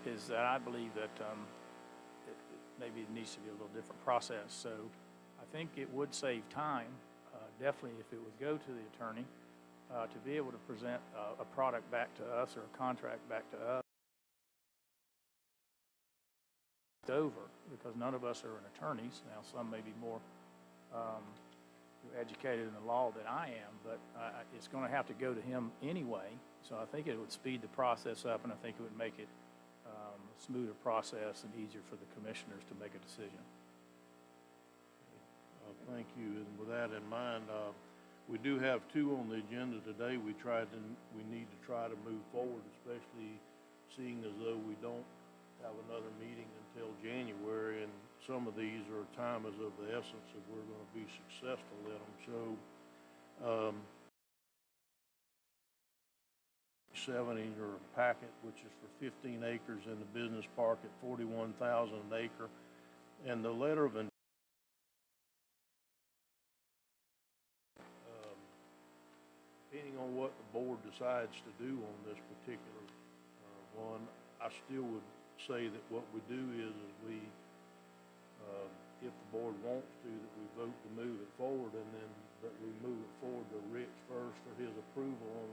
is that I believe that maybe it needs to be a little different process. So I think it would save time, definitely if it would go to the attorney, to be able to present a product back to us or a contract back to us over, because none of us are attorneys. Now, some may be more educated in the law than I am, but it's going to have to go to him anyway. So I think it would speed the process up, and I think it would make it a smoother process and easier for the commissioners to make a decision. Thank you. And with that in mind, we do have two on the agenda today. We need to try to move forward, especially seeing as though we don't have another meeting until January, and some of these are time is of the essence if we're going to be successful in them. So 7 in your packet, which is for 15 acres in the business park at $41,000 an acre, and the letter of depending on what the board decides to do on this particular one, I still would say that what we do is we, if the board wants to, that we vote to move it forward, and then that we move it forward to Rich first for his approval on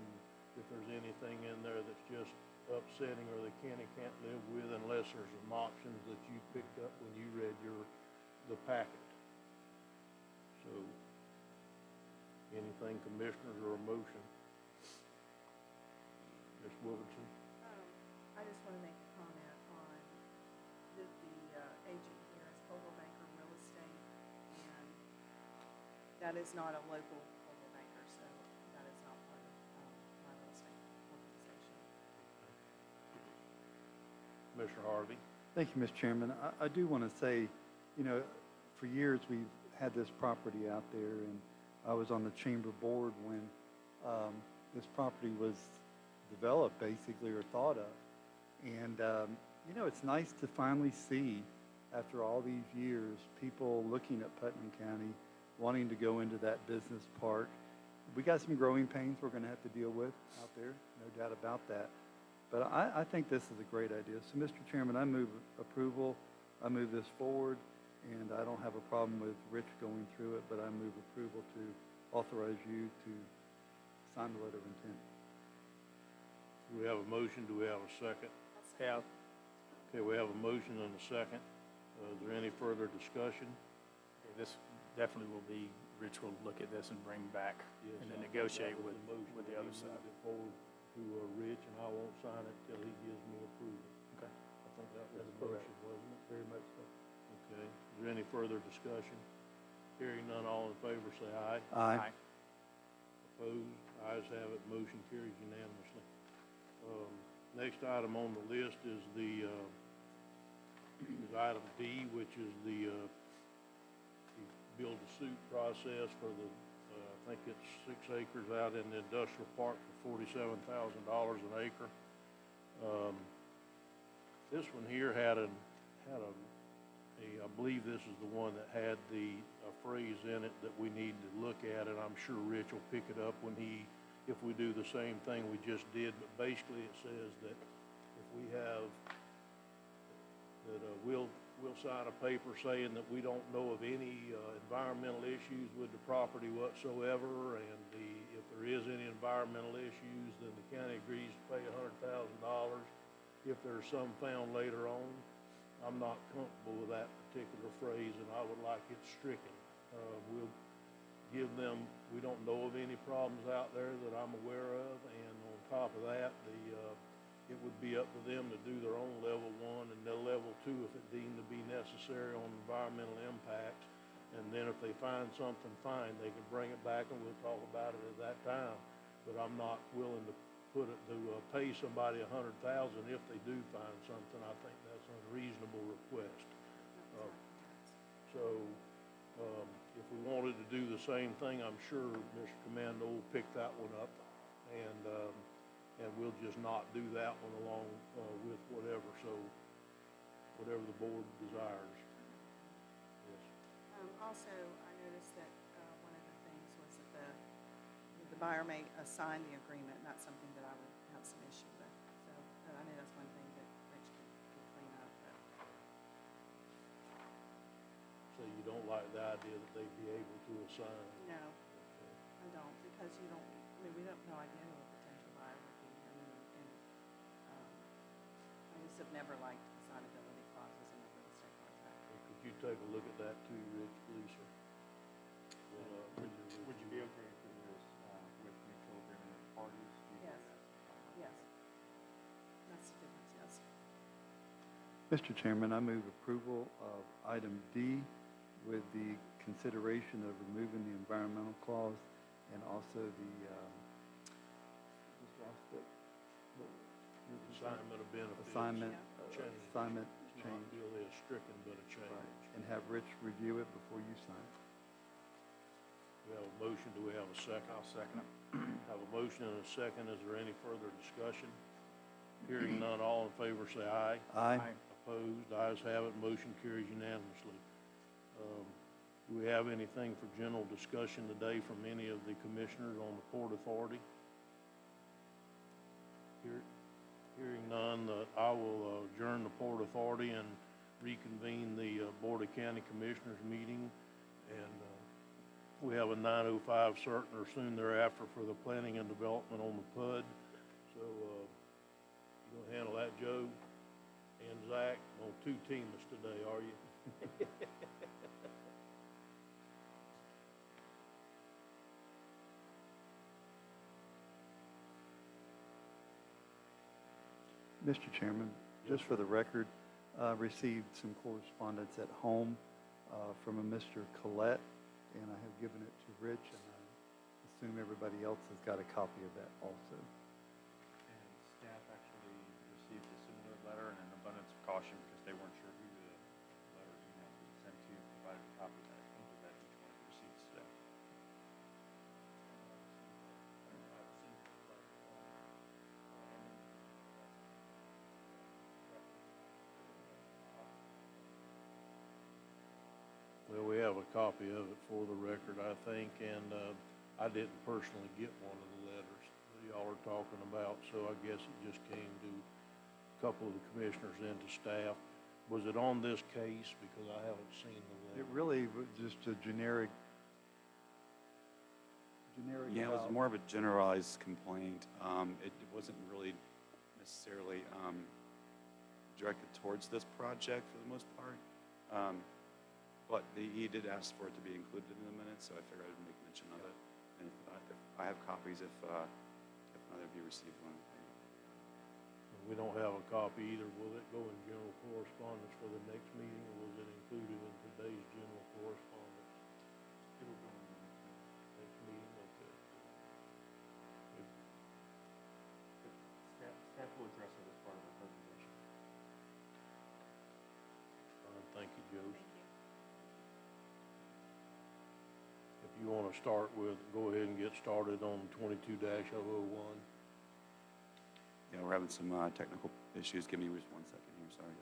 if there's anything in there that's just upsetting or they can't live with, unless there's some options that you picked up when you read the packet. So, anything, commissioners, or a motion? Ms. Wilkerson? I just want to make a comment on the agent here is Coldwell Banker Real Estate, and that is not a local Coldwell Banker, so that is not part of my real estate organization. Mr. Harvey? Thank you, Mr. Chairman. I do want to say, you know, for years we've had this property out there, and I was on the chamber board when this property was developed, basically, or thought of. And, you know, it's nice to finally see, after all these years, people looking at Putnam County, wanting to go into that business park. We got some growing pains we're going to have to deal with out there, no doubt about that. But I think this is a great idea. So, Mr. Chairman, I move approval. I move this forward, and I don't have a problem with Rich going through it, but I move approval to authorize you to sign the letter of intent. Do we have a motion? Do we have a second? Yeah. Okay, we have a motion and a second. Is there any further discussion? Okay, this definitely will be, Rich will look at this and bring back and then negotiate with the other side. Move it forward to Rich, and I won't sign it till he gives me approval. Okay. I think that was the correct. motion, wasn't it? Very much so. Okay. Is there any further discussion? Hearing none, all in favor say aye. Aye. Opposed? Ayes have it. Motion carries unanimously. Next item on the list is is item D, which is the build-to-suit process for the, I think it's 6 acres out in the industrial park for $47,000 an acre. This one here had a I believe this is the one that had a phrase in it that we need to look at, and I'm sure Rich will pick it up if we do the same thing we just did. But basically it says that if we have, that we'll sign a paper saying that we don't know of any environmental issues with the property whatsoever, and if there is any environmental issues, then the county agrees to pay $100,000. If there's some found later on, I'm not comfortable with that particular phrase, and I would like it stricken. We'll give them, we don't know of any problems out there that I'm aware of, and on top of that, it would be up to them to do their own level 1 and their level 2 if it deemed to be necessary on environmental impacts. And then if they find something, fine, they can bring it back and we'll talk about it at that time. But I'm not willing to pay somebody $100,000 if they do find something. I think that's an unreasonable request. If we wanted to do the same thing, I'm sure Mr. Commando will pick that one up, and we'll just not do that one along with whatever. So whatever the board desires. Yes. Also, I noticed that one of the things was that the buyer may assign the agreement, not something that I would have some issue with. So I know that's one thing that Rich can like the idea that they'd be able to assign. No, I don't, because you don't, I mean, we have no idea who a potential buyer would be. I mean, and, I just have never liked assignability clauses in a real estate contract. And could you take a look at that too, Rich, please, sir? Would you be okay if it was with mutual agreement of parties? Usually Yes. that's- Yes. That's the difference, yes. Mr. Chairman, I move approval of item D with the consideration of removing the environmental clause and also the, just lost it. Assignment of benefits. Assignment, Change. assignment It's not change. really a stricken, but a change. Right. And have Rich review it before you sign it. We have a motion, do we have a second? I'll second it. Have a motion and a second, is there any further discussion? Hearing none, all in favor say aye. Aye. Opposed, ayes have it, motion carries unanimously. Do we have anything for general discussion today from any of the commissioners on the Port Authority? Hearing none, I will adjourn the Port Authority and reconvene the Board of County Commissioners meeting. And we have a 9:05 certain or soon thereafter for the planning and development on the PUD. So you gonna handle that, Joe and Zach? On two teamers today, are you? Mr. Chairman, just for the record, received some correspondence at home from a Mr. Collette, and I have given it to Rich, and I assume everybody else has got a copy of that also. And staff actually received a similar letter and an abundance of caution because they weren't sure who the letter email was sent to, provided a copy of that, included that each one of the receipts today. Well, we have a copy of it for the record, I think, and I didn't personally get one of the letters that y'all are talking about, so I guess it just came to a couple of the commissioners and to staff. Was it on this case? Because I haven't seen the It letter. really was just a generic. Yeah, it was more of a generalized complaint. It wasn't really necessarily directed towards this project for the most part. But he did ask for it to be included in the minutes, so I figured I'd make mention of it. And if I have copies, if neither of you received one. We don't have a copy either. Will it go in general correspondence for the next meeting, or was it included in today's general correspondence? It'll go in the next meeting. Next meeting, okay. Staff will address it as part of the presentation. Thank you, Joe. Thank you. If you want to start with, go ahead and get started on 22-001. Yeah, we're having some technical issues. Give me just 1 second here, sorry.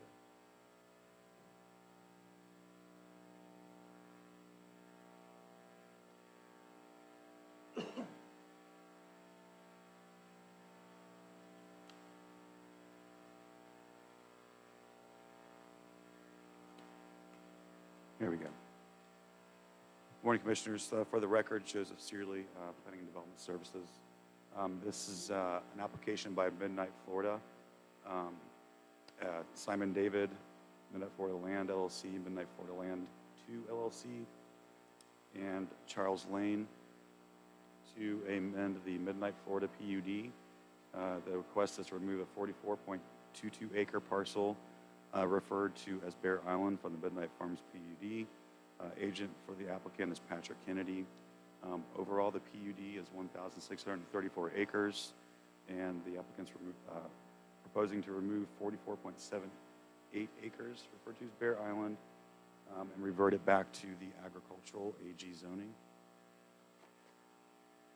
Here we go. Morning, Commissioners. For the record, Joseph Searley, Planning and Development Services. This is an application by Midnight Florida. Simon David, Midnight Florida Land LLC, Midnight Florida Land 2 LLC, and Charles Lane to amend the Midnight Florida PUD. The request is to remove a 44.22 acre parcel referred to as Bear Island from the Midnight Farms PUD. Agent for the applicant is Patrick Kennedy. Overall, the PUD is 1,634 acres, and the applicant's proposing to remove 44.78 acres, referred to as Bear Island, and revert it back to the agricultural AG zoning.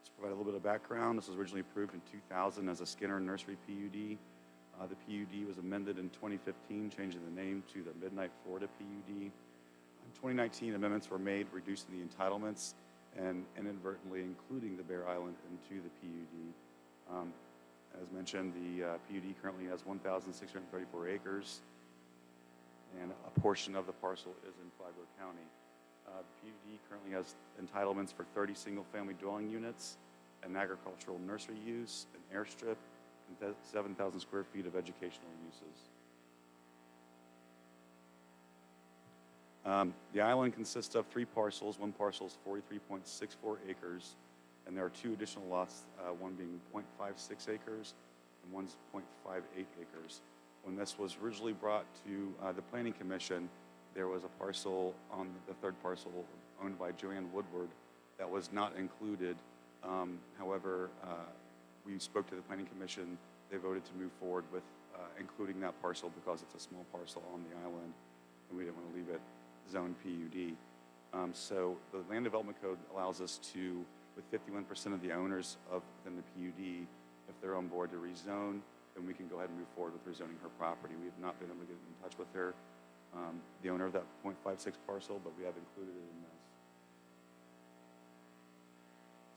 To provide a little bit of background, this was originally approved in 2000 as a Skinner Nursery PUD. The PUD was amended in 2015, changing the name to the Midnight Florida PUD. In 2019, amendments were made, reducing the entitlements and inadvertently including the Bear Island into the PUD. As mentioned, the PUD currently has 1,634 acres, and a portion of the parcel is in Flagler County. The PUD currently has entitlements for 30 single-family dwelling units, an agricultural nursery use, an airstrip, and 7,000 square feet of educational uses. The island consists of 3 parcels. One parcel is 43.64 acres, and there are 2 additional lots, one being 0.56 acres and one's 0.58 acres. When this was originally brought to the Planning Commission, there was a parcel on the third parcel owned by Joanne Woodward that was not included. However, we spoke to the Planning Commission. They voted to move forward with including that parcel because it's a small parcel on the island, and we didn't want to leave it zone PUD. So the Land Development Code allows us to, with 51% of the owners within the PUD, if they're on board to rezone, then we can go ahead and move forward with rezoning her property. We have not been able to get in touch with her, the owner of that 0.56 parcel, but we have included it in this.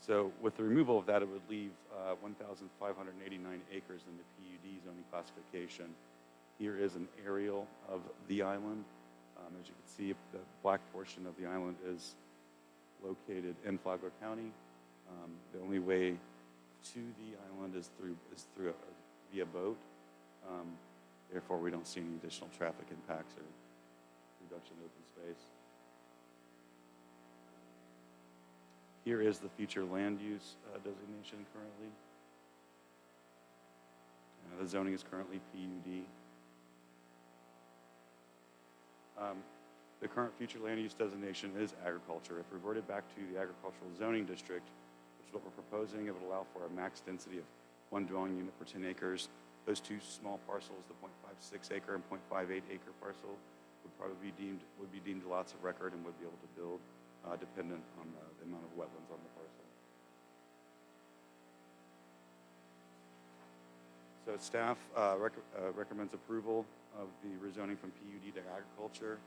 So with the removal of that, it would leave 1,589 acres in the PUD zoning classification. Here is an aerial of the island. As you can see, the black portion of the island is located in Flagler County. The only way to the island is via boat. Therefore, we don't see any additional traffic impacts or reduction in open space. Here is the future land use designation currently. The zoning is currently PUD. The current future land use designation is agriculture. If reverted back to the agricultural zoning district, which is what we're proposing, it would allow for a max density of 1 dwelling unit per 10 acres. Those 2 small parcels, the 0.56 acre and 0.58 acre parcel, would be deemed lots of record and would be able to build dependent on the amount of wetlands on the parcel. So staff recommends approval of the rezoning from PUD to agriculture.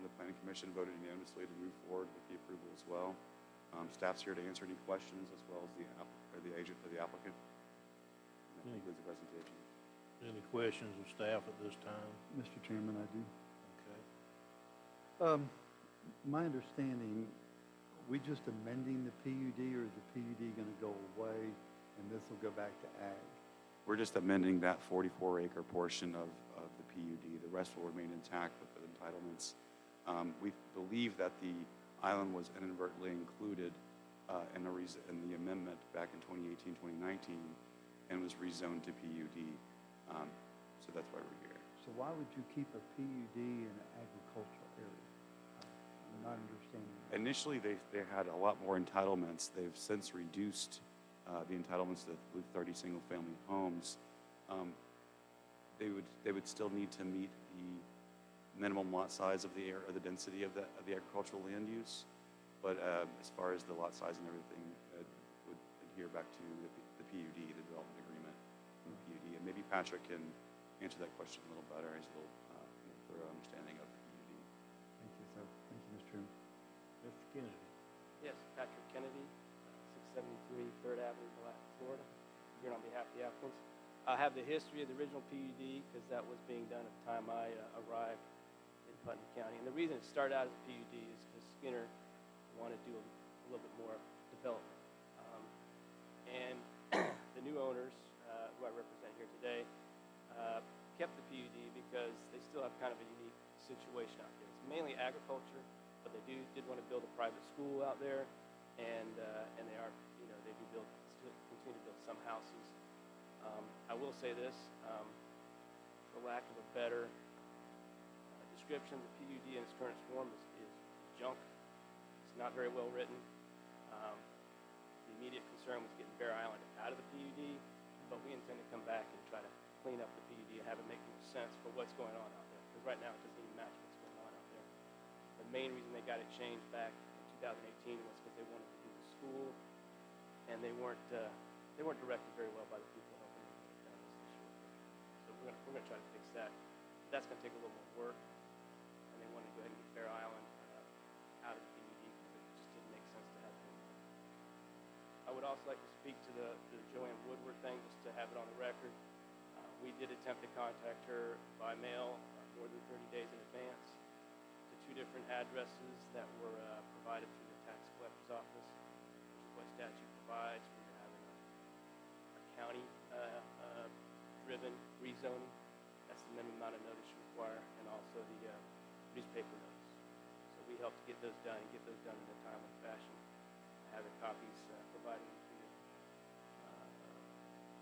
The Planning Commission voted unanimously to move forward with the approval as well. Staff's here to answer any questions as well as the agent for the applicant. And that concludes the presentation. Any questions of staff at this time? Mr. Chairman, I do. Okay. My understanding, we just amending the PUD, or is the PUD going to go away and this will go back to ag? We're just amending that 44-acre portion of the PUD. The rest will remain intact with the entitlements. We believe that the island was inadvertently included in the amendment back in 2018, 2019, and was rezoned to PUD. So that's why we're here. So why would you keep a PUD in an agricultural area? I'm not understanding that. Initially, they had a lot more entitlements. They've since reduced the entitlements to 30 single-family homes. They would still need to meet the minimum lot size of the density of the agricultural land use, but as far as the lot size and everything, it would adhere back to the PUD, the development agreement from the PUD. And maybe Patrick can answer that question a little better. He has a little more thorough understanding of the PUD. Thank you, sir. Thank you, Mr. Chairman. Mr. Kennedy. Yes, Patrick Kennedy, 673 3rd Avenue, Florida, here on behalf of the applicants. I have the history of the original PUD because that was being done at the time I arrived in Putnam County. And the reason it started out as a PUD is because Skinner wanted to do a little bit more development. And the new owners, who I represent here today, kept the PUD because they still have kind of a unique situation out there. It's mainly agriculture, but they did want to build a private school out there, and they are, they do still continue to build some houses. I will say this, for lack of a better description, the PUD in its current form is junk. It's not very well written. The immediate concern was getting Bear Island out of the PUD, but we intend to come back and try to clean up the PUD and have it make more sense for what's going on out there. Because right now it doesn't even match what's going on out there. The main reason they got it changed back in 2018 was because they wanted to do the school, and they weren't directed very well by the people helping them get it done. So we're gonna try to fix that. That's gonna take a little more work, and they wanted to go ahead and get Bear Island out of the PUD because it just didn't make sense to have it. I would also like to speak to the Joanne Woodward thing, just to have it on the record. We did attempt to contact her by mail more than 30 days in advance to 2 two different addresses that were provided through the tax collector's office, which is what statute provides when you're having a county driven rezoning. That's the minimum amount of notice you require, and also the newspaper notice. So we help to get those done and get those done in a timely fashion. I have the copies provided to the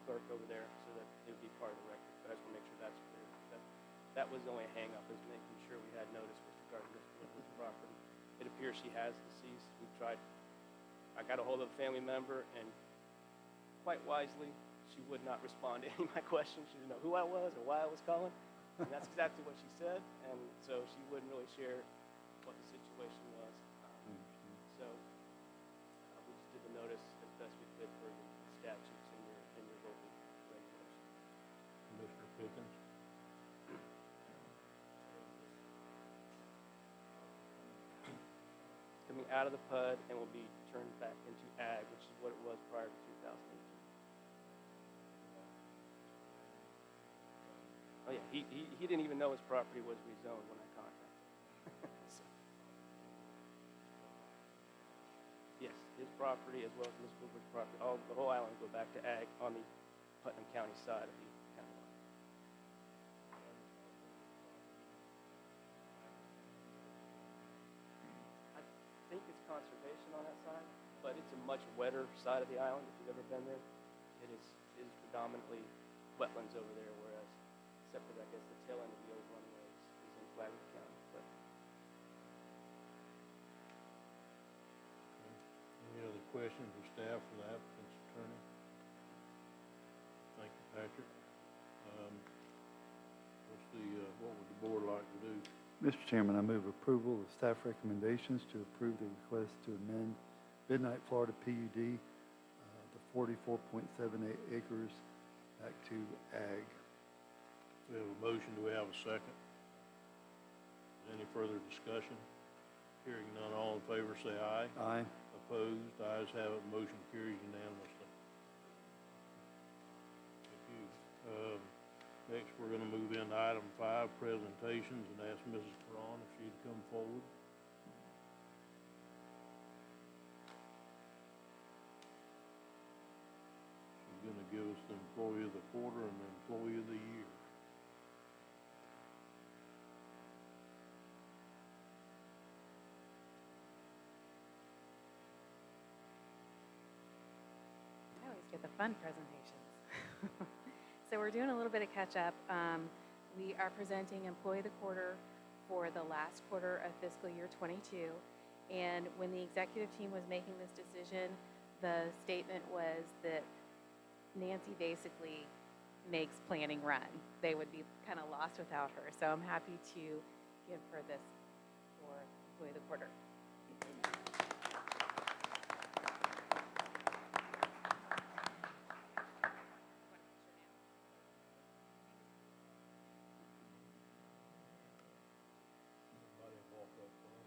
clerk over there so that it would be part of the record. But I just want to make sure that's clear. That was the only hang-up, is making sure we had notice with regard to Ms. Woodward's property. It appears she has deceased. We've tried, I got a hold of a family member, and quite wisely, she would not respond to any of my questions. She didn't know who I was or why I was calling. And that's exactly what she said. And so she wouldn't really share what the situation was. So we just did the notice as best we could for the statutes in your local regulations. Commissioner Pickens? Coming out of the PUD and will be turned back into ag, which is what it was prior to 2018. Oh yeah, he didn't even know his property was rezoned when I contacted him. So, yes, his property as well as Ms. Woodward's property, the whole island will go back to ag on the Putnam County side of the county line. I think it's conservation on that side, but it's a much wetter side of the island if you've ever been there. It is predominantly wetlands over there, whereas except for, I guess, the tail end of the old runways is in Flagler County. But Any other questions of staff for the applicant's attorney? Thank you, Patrick. What would the board like to do? Mr. Chairman, I move approval of staff recommendations to approve the request to amend Midnight Florida PUD, the 44.78 acres back to ag. We have a motion, do we have a second? Any further discussion? Hearing none, all in favor say aye. Aye. Opposed, ayes have it, motion carries unanimously. Thank you. Next, we're going to move into item 5, presentations, and ask Mrs. Perron if she'd come forward. She's going to give us the employee of the quarter and the employee of the year. I always get the fun presentations. So we're doing a little bit of catch-up. We are presenting Employee of the Quarter for the last quarter of fiscal year 22. And when the executive team was making this decision, the statement was that Nancy basically makes planning run. They would be kind of lost without her. So I'm happy to give her this for Employee of the Quarter. Everybody walk up front.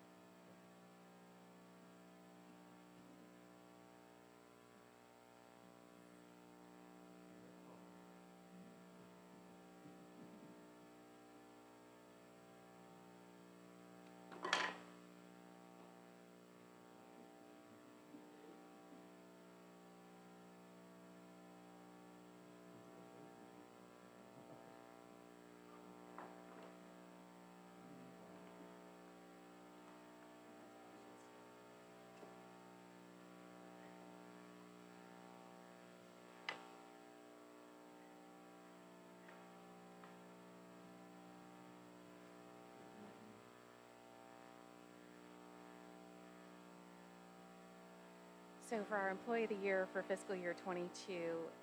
So for our Employee of the Year for fiscal year 22,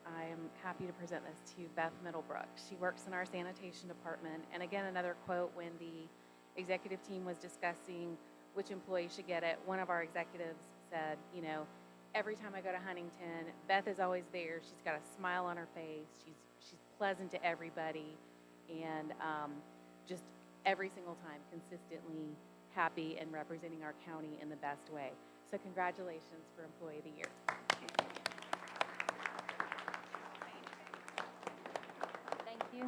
I am happy to present this to Beth Middlebrook. She works in our sanitation department. And again, another quote, when the executive team was discussing which employee should get it, one of our executives said, you know, every time I go to Huntington, Beth is always there. She's got a smile on her face. She's pleasant to everybody. And just every single time, consistently happy and representing our county in the best way. So congratulations for Employee of the Year. Thank you.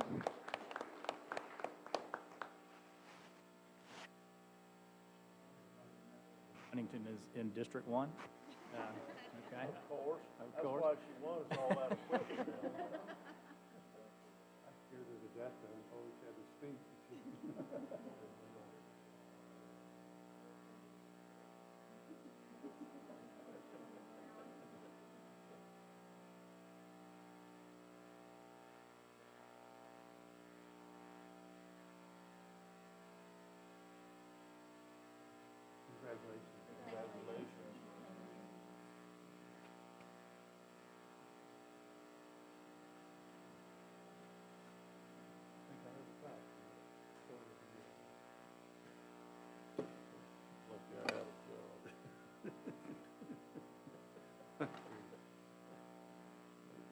in District 1. Okay? Of course. Of That's course. why she won us all that equipment. I scared her to death and always had to speak. Congratulations. Congratulations. I think I heard the clap. Look, I had a job.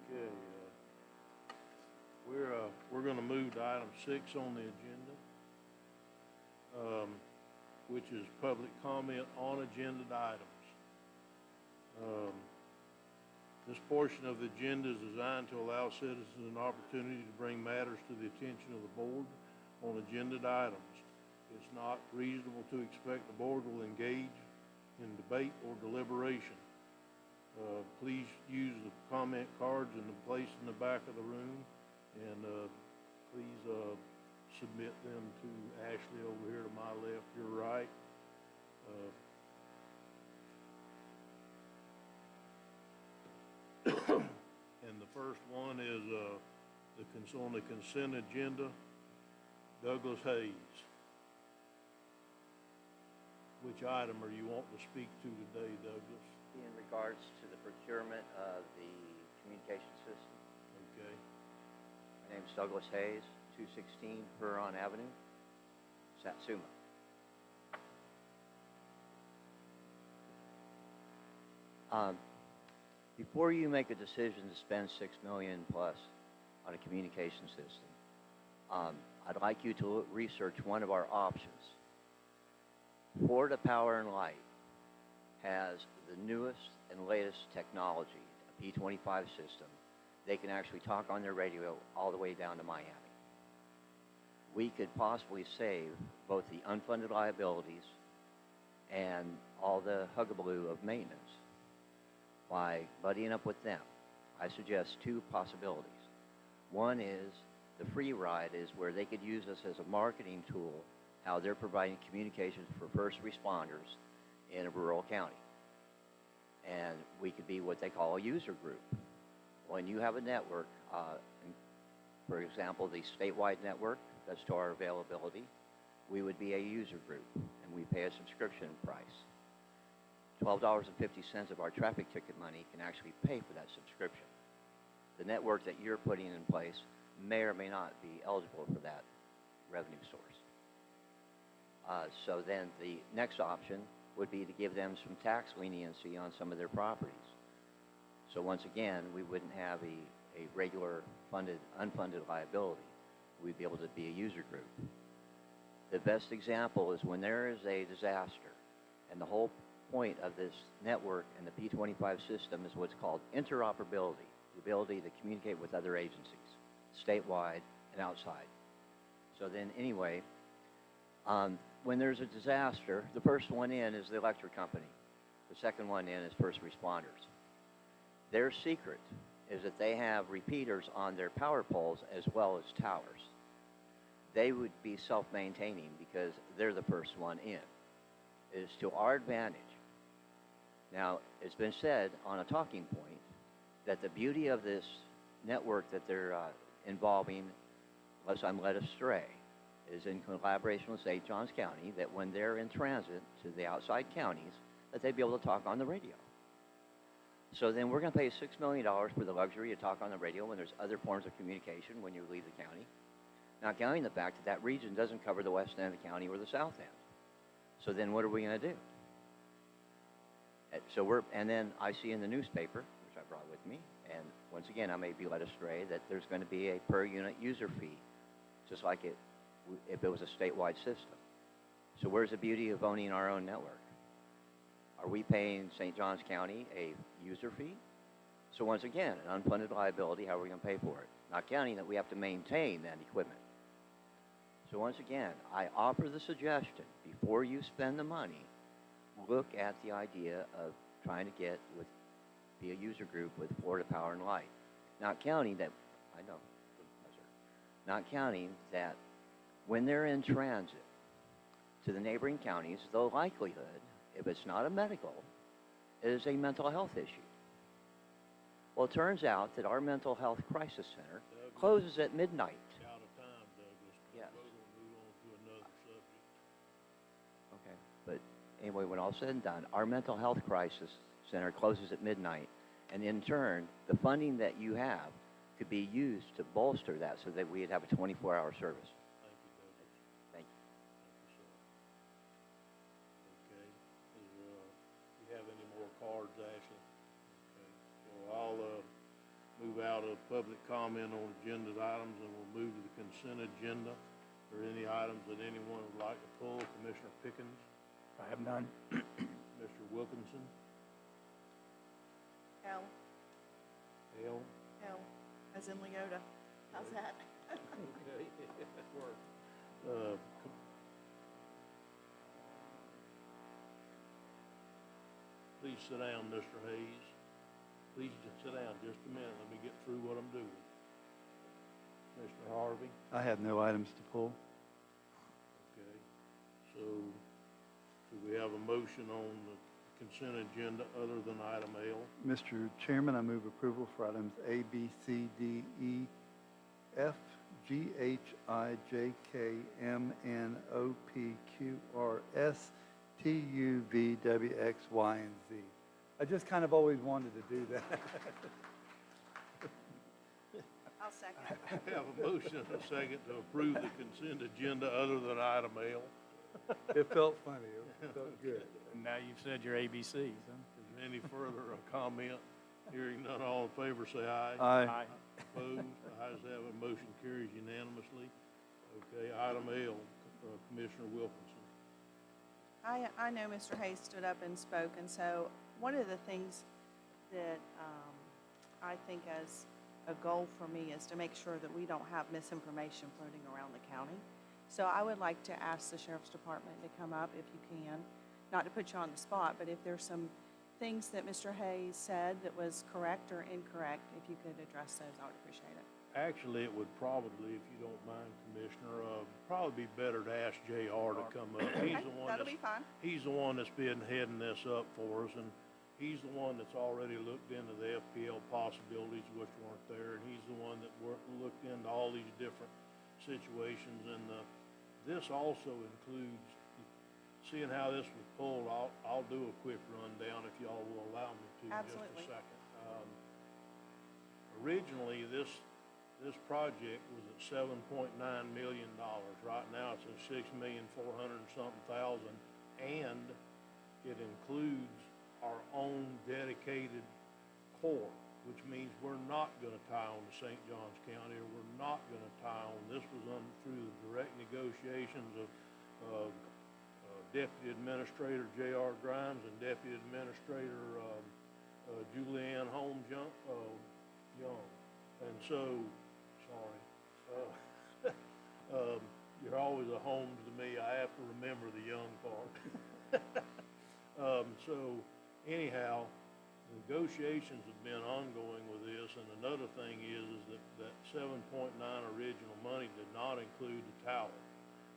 Okay, we're gonna move to item 6 on the agenda, which is public comment on agenda items. This portion of the agenda is designed to allow citizens an opportunity to bring matters to the attention of the board on agenda items. It's not reasonable to expect the board will engage in debate or deliberation. Please use the comment cards in the place in the back of the room, and please submit them to Ashley over here to my left, your right. And the first one is on the consent agenda, Douglas Hayes. Which item are you wanting to speak to today, Douglas? In regards to the procurement of the communication system. Okay. My name's Douglas Hayes, 216 Huron Avenue, Satsuma. Before you make a decision to spend $6 million plus on a communication system, I'd like you to research one of our options. Florida Power and Light has the newest and latest technology, a P25 system. They can actually talk on their radio all the way down to Miami. We could possibly save both the unfunded liabilities and all the hugabaloo of maintenance by buddying up with them. I suggest 2 possibilities. One is the free ride is where they could use us as a marketing tool, how they're providing communications for first responders in a rural county. And we could be what they call a user group. When you have a network, for example, the statewide network, that's to our availability, we would be a user group, and we pay a subscription price. $12.50 of our traffic ticket money can actually pay for that subscription. The network that you're putting in place may or may not be eligible for that revenue source. So then the next option would be to give them some tax leniency on some of their properties. So once again, we wouldn't have a regular unfunded liability. We'd be able to be a user group. The best example is when there is a disaster, and the whole point of this network and the P25 system is what's called interoperability, the ability to communicate with other agencies, statewide and outside. So then anyway, when there's a disaster, the first one in is the electric company. The second one in is first responders. Their secret is that they have repeaters on their power poles as well as towers. They would be self-maintaining because they're the first one in. It is to our advantage. Now, it's been said on a talking point that the beauty of this network that they're involving, unless I'm led astray, is in collaboration with St. Johns County, that when they're in transit to the outside counties, that they'd be able to talk on the radio. So then we're going to pay $6 million for the luxury to talk on the radio when there's other forms of communication when you leave the county. Not counting the fact that that region doesn't cover the west end of the county or the south end. So then what are we going to do? And then I see in the newspaper, which I brought with me, and once again, I may be led astray, that there's going to be a per unit user fee, just like if it was a statewide system. So where's the beauty of owning our own network? Are we paying St. Johns County a user fee? So once again, an unfunded liability, how are we going to pay for it? Not counting that we have to maintain that equipment. So once again, I offer the suggestion, before you spend the money, look at the idea of trying to be a user group with Florida Power and Light. Not counting that, I know, no, sir. Not counting that when they're in transit to the neighboring counties, the likelihood, if it's not a medical, is a mental health issue. Well, it turns out that our mental health crisis center closes at midnight. Out of time, Douglas. Yes. We're going to move on to another subject. Okay, but anyway, when all said and done, our mental health crisis center closes at midnight, and in turn, the funding that you have could be used to bolster that so that we'd have a 24-hour service. Thank you, Douglas. Thank you. Thank you, sir. Okay, you have any more cards, Ashley? Okay, so I'll, move out of public comment on agenda items, and we'll move to the consent agenda. Are there any items that anyone would like to pull? Commissioner Pickens, I have none. Mr. Wilkinson, L, Hale? L, as in Leota. How's that? Okay, work. Com- Please sit down, Mr. Hayes. Please just sit down just a minute. Let me get through what I'm doing. Commissioner Harvey? I have no items to pull. Okay. So, do we have a motion on the consent agenda other than item L? Mr. Chairman, I move approval for items A, B, C, D, E, F, G, H, I, J, K, M, N, O, P, Q, R, S, T, U, V, W, X, Y, and Z. I just kind of always wanted to do that. I'll second. I have a motion and a second to approve the consent agenda other than item L. It felt funny. It felt good. And now you've said your ABCs, huh? Is there any further comment? Hearing none, all in favor say aye. Aye. Opposed? The ayes have it, motion carries unanimously. Okay, item L, Commissioner Wilkinson. I know Mr. Hayes stood up and spoke, and so one of the things that I think as a goal for me is to make sure that we don't have misinformation floating around the county. So I would like to ask the Sheriff's Department to come up if you can, not to put you on the spot, but if there's some things that Mr. Hayes said that was correct or incorrect, if you could address those, I would appreciate it. Actually, it would probably, if you don't mind, Commissioner, probably be better to ask JR to come up. He's the one That'll be fine. He's the one that's been heading this up for us, and he's the one that's already looked into the FPL possibilities, which weren't there, and he's the one that looked into all these different situations, and this also includes, seeing how this was pulled, I'll do a quick rundown if y'all will allow me to in Absolutely. just a second. Originally, this project was at $7.9 million. Right now, it's at $6,400,000 and something thousand, and it includes our own dedicated core, which means we're not going to tie on to St. Johns County, or we're not going to tie on. This was through the direct negotiations of Deputy Administrator J.R. Grimes and Deputy Administrator Julianne Holmes Young. And so, sorry, you're always a Holmes to me. I have to remember the young part. So anyhow, negotiations have been ongoing with this, and another thing is that 7.9 original money did not include the tower.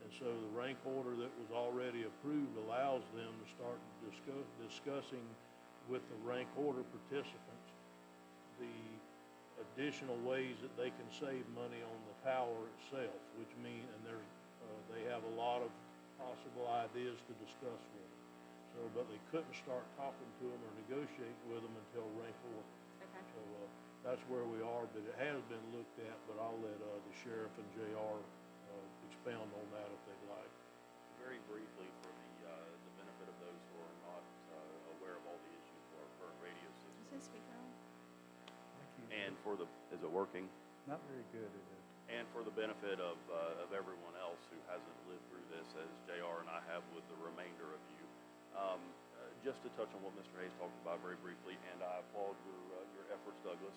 And so the rank order that was already approved allows them to start discussing with the rank order participants the additional ways that they can save money on the tower itself, which mean, and they have a lot of possible ideas to discuss with them. So, but they couldn't start talking to them or negotiating with them until rank order. Okay. So that's where we are, but it has been looked at, but I'll let the sheriff and JR expound on that if they'd like. Very briefly, for the benefit of those who are not aware of all the issues with our current radio system, Is this speaker on? and is it working? Not very good, is it? And for the benefit of everyone else who hasn't lived through this, as JR and I have with the remainder of you, just to touch on what Mr. Hayes talked about very briefly, and I applaud your efforts, Douglas.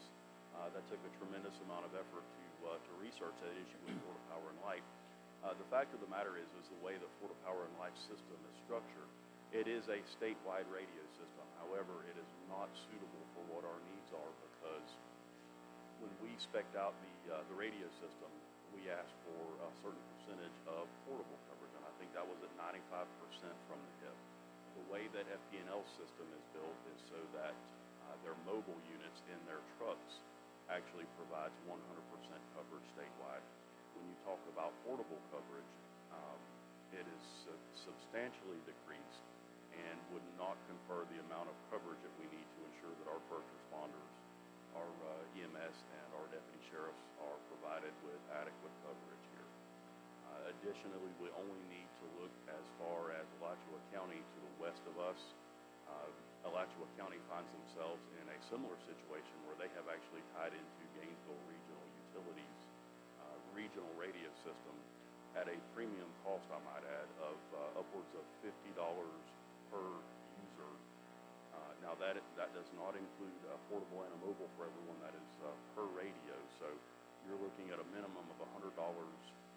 That took a tremendous amount of effort to research that issue with Florida Power and Light. The fact of the matter is the way the Florida Power and Light system is structured, It is a statewide radio system. However, it is not suitable for what our needs are because when we spec'd out the radio system, we asked for a certain percentage of portable coverage, and I think that was at 95% from the hip. The way that FP&L's system is built is so that their mobile units in their trucks actually provides 100% coverage statewide. When you talk about portable coverage, it is substantially decreased and would not confer the amount of coverage that we need to ensure that our first responders, our EMS, and our deputy sheriffs are provided with adequate coverage here. Additionally, we only need to look as far as Alachua County to the west of us. Alachua County finds themselves in a similar situation where they have actually tied into Gainesville Regional Utilities regional radio system at a premium cost, I might add, of upwards of $50 per user. Now that does not include portable and a mobile for everyone. That is per radio. So you're looking at a minimum of $100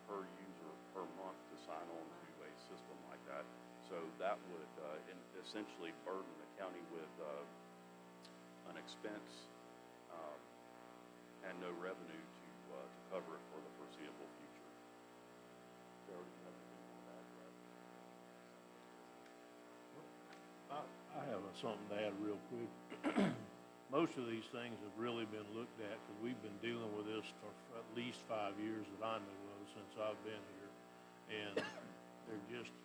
per user per month to sign on to a system like that. So that would essentially burden the county with an expense and no revenue to cover it for the foreseeable future. Gerald, do you have anything on that? I have something to add real quick. Most of these things have really been looked at because we've been dealing with this for at least 5 years that I know of since I've been here. And they're just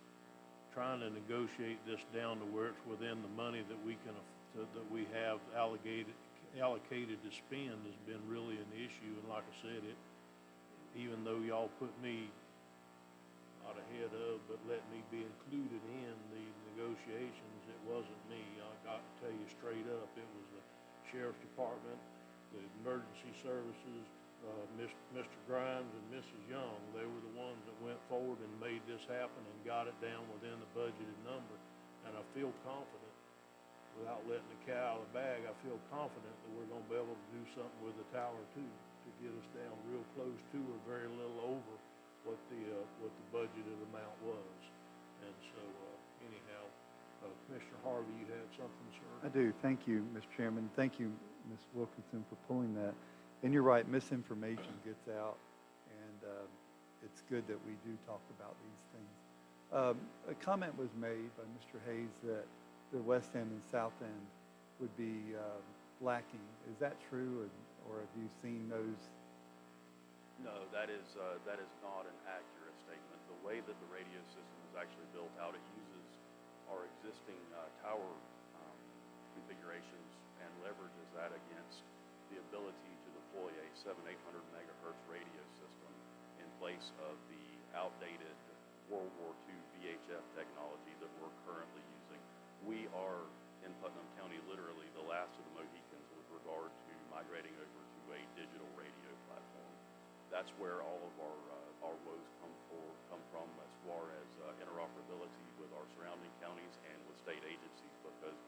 trying to negotiate this down to where it's within the money that we can, that we have allocated to spend has been really an issue. And like I said, even though y'all put me not ahead of, but let me be included in the negotiations, it wasn't me. I got to tell you straight up, it was the Sheriff's Department, the Emergency Services, Mr. Grimes and Mrs. Young. They were the ones that went forward and made this happen and got it down within the budgeted number. And I feel confident, without letting the cat out of the bag, I feel confident that we're going to be able to do something with the tower too, to get us down real close to or very little over what the budgeted amount was. And so anyhow, Commissioner Harvey, you had something, sir? I do. Thank you, Mr. Chairman. Thank you, Ms. Wilkinson, for pulling that. And you're right, misinformation gets out, and it's good that we do talk about these things. A comment was made by Mr. Hayes that the west end and south end would be lacking. Is that true, or have you seen those? No, that is not an accurate statement. The way that the radio system is actually built out, it uses our existing tower configurations and leverages that against the ability to deploy a 700-800 megahertz radio system in place of the outdated World War II VHF technology that we're currently using. We are, in Putnam County, literally the last of the Mohicans with regard to migrating over to a digital radio platform. That's where all of our woes come from as far as interoperability with our surrounding counties and with state agencies, because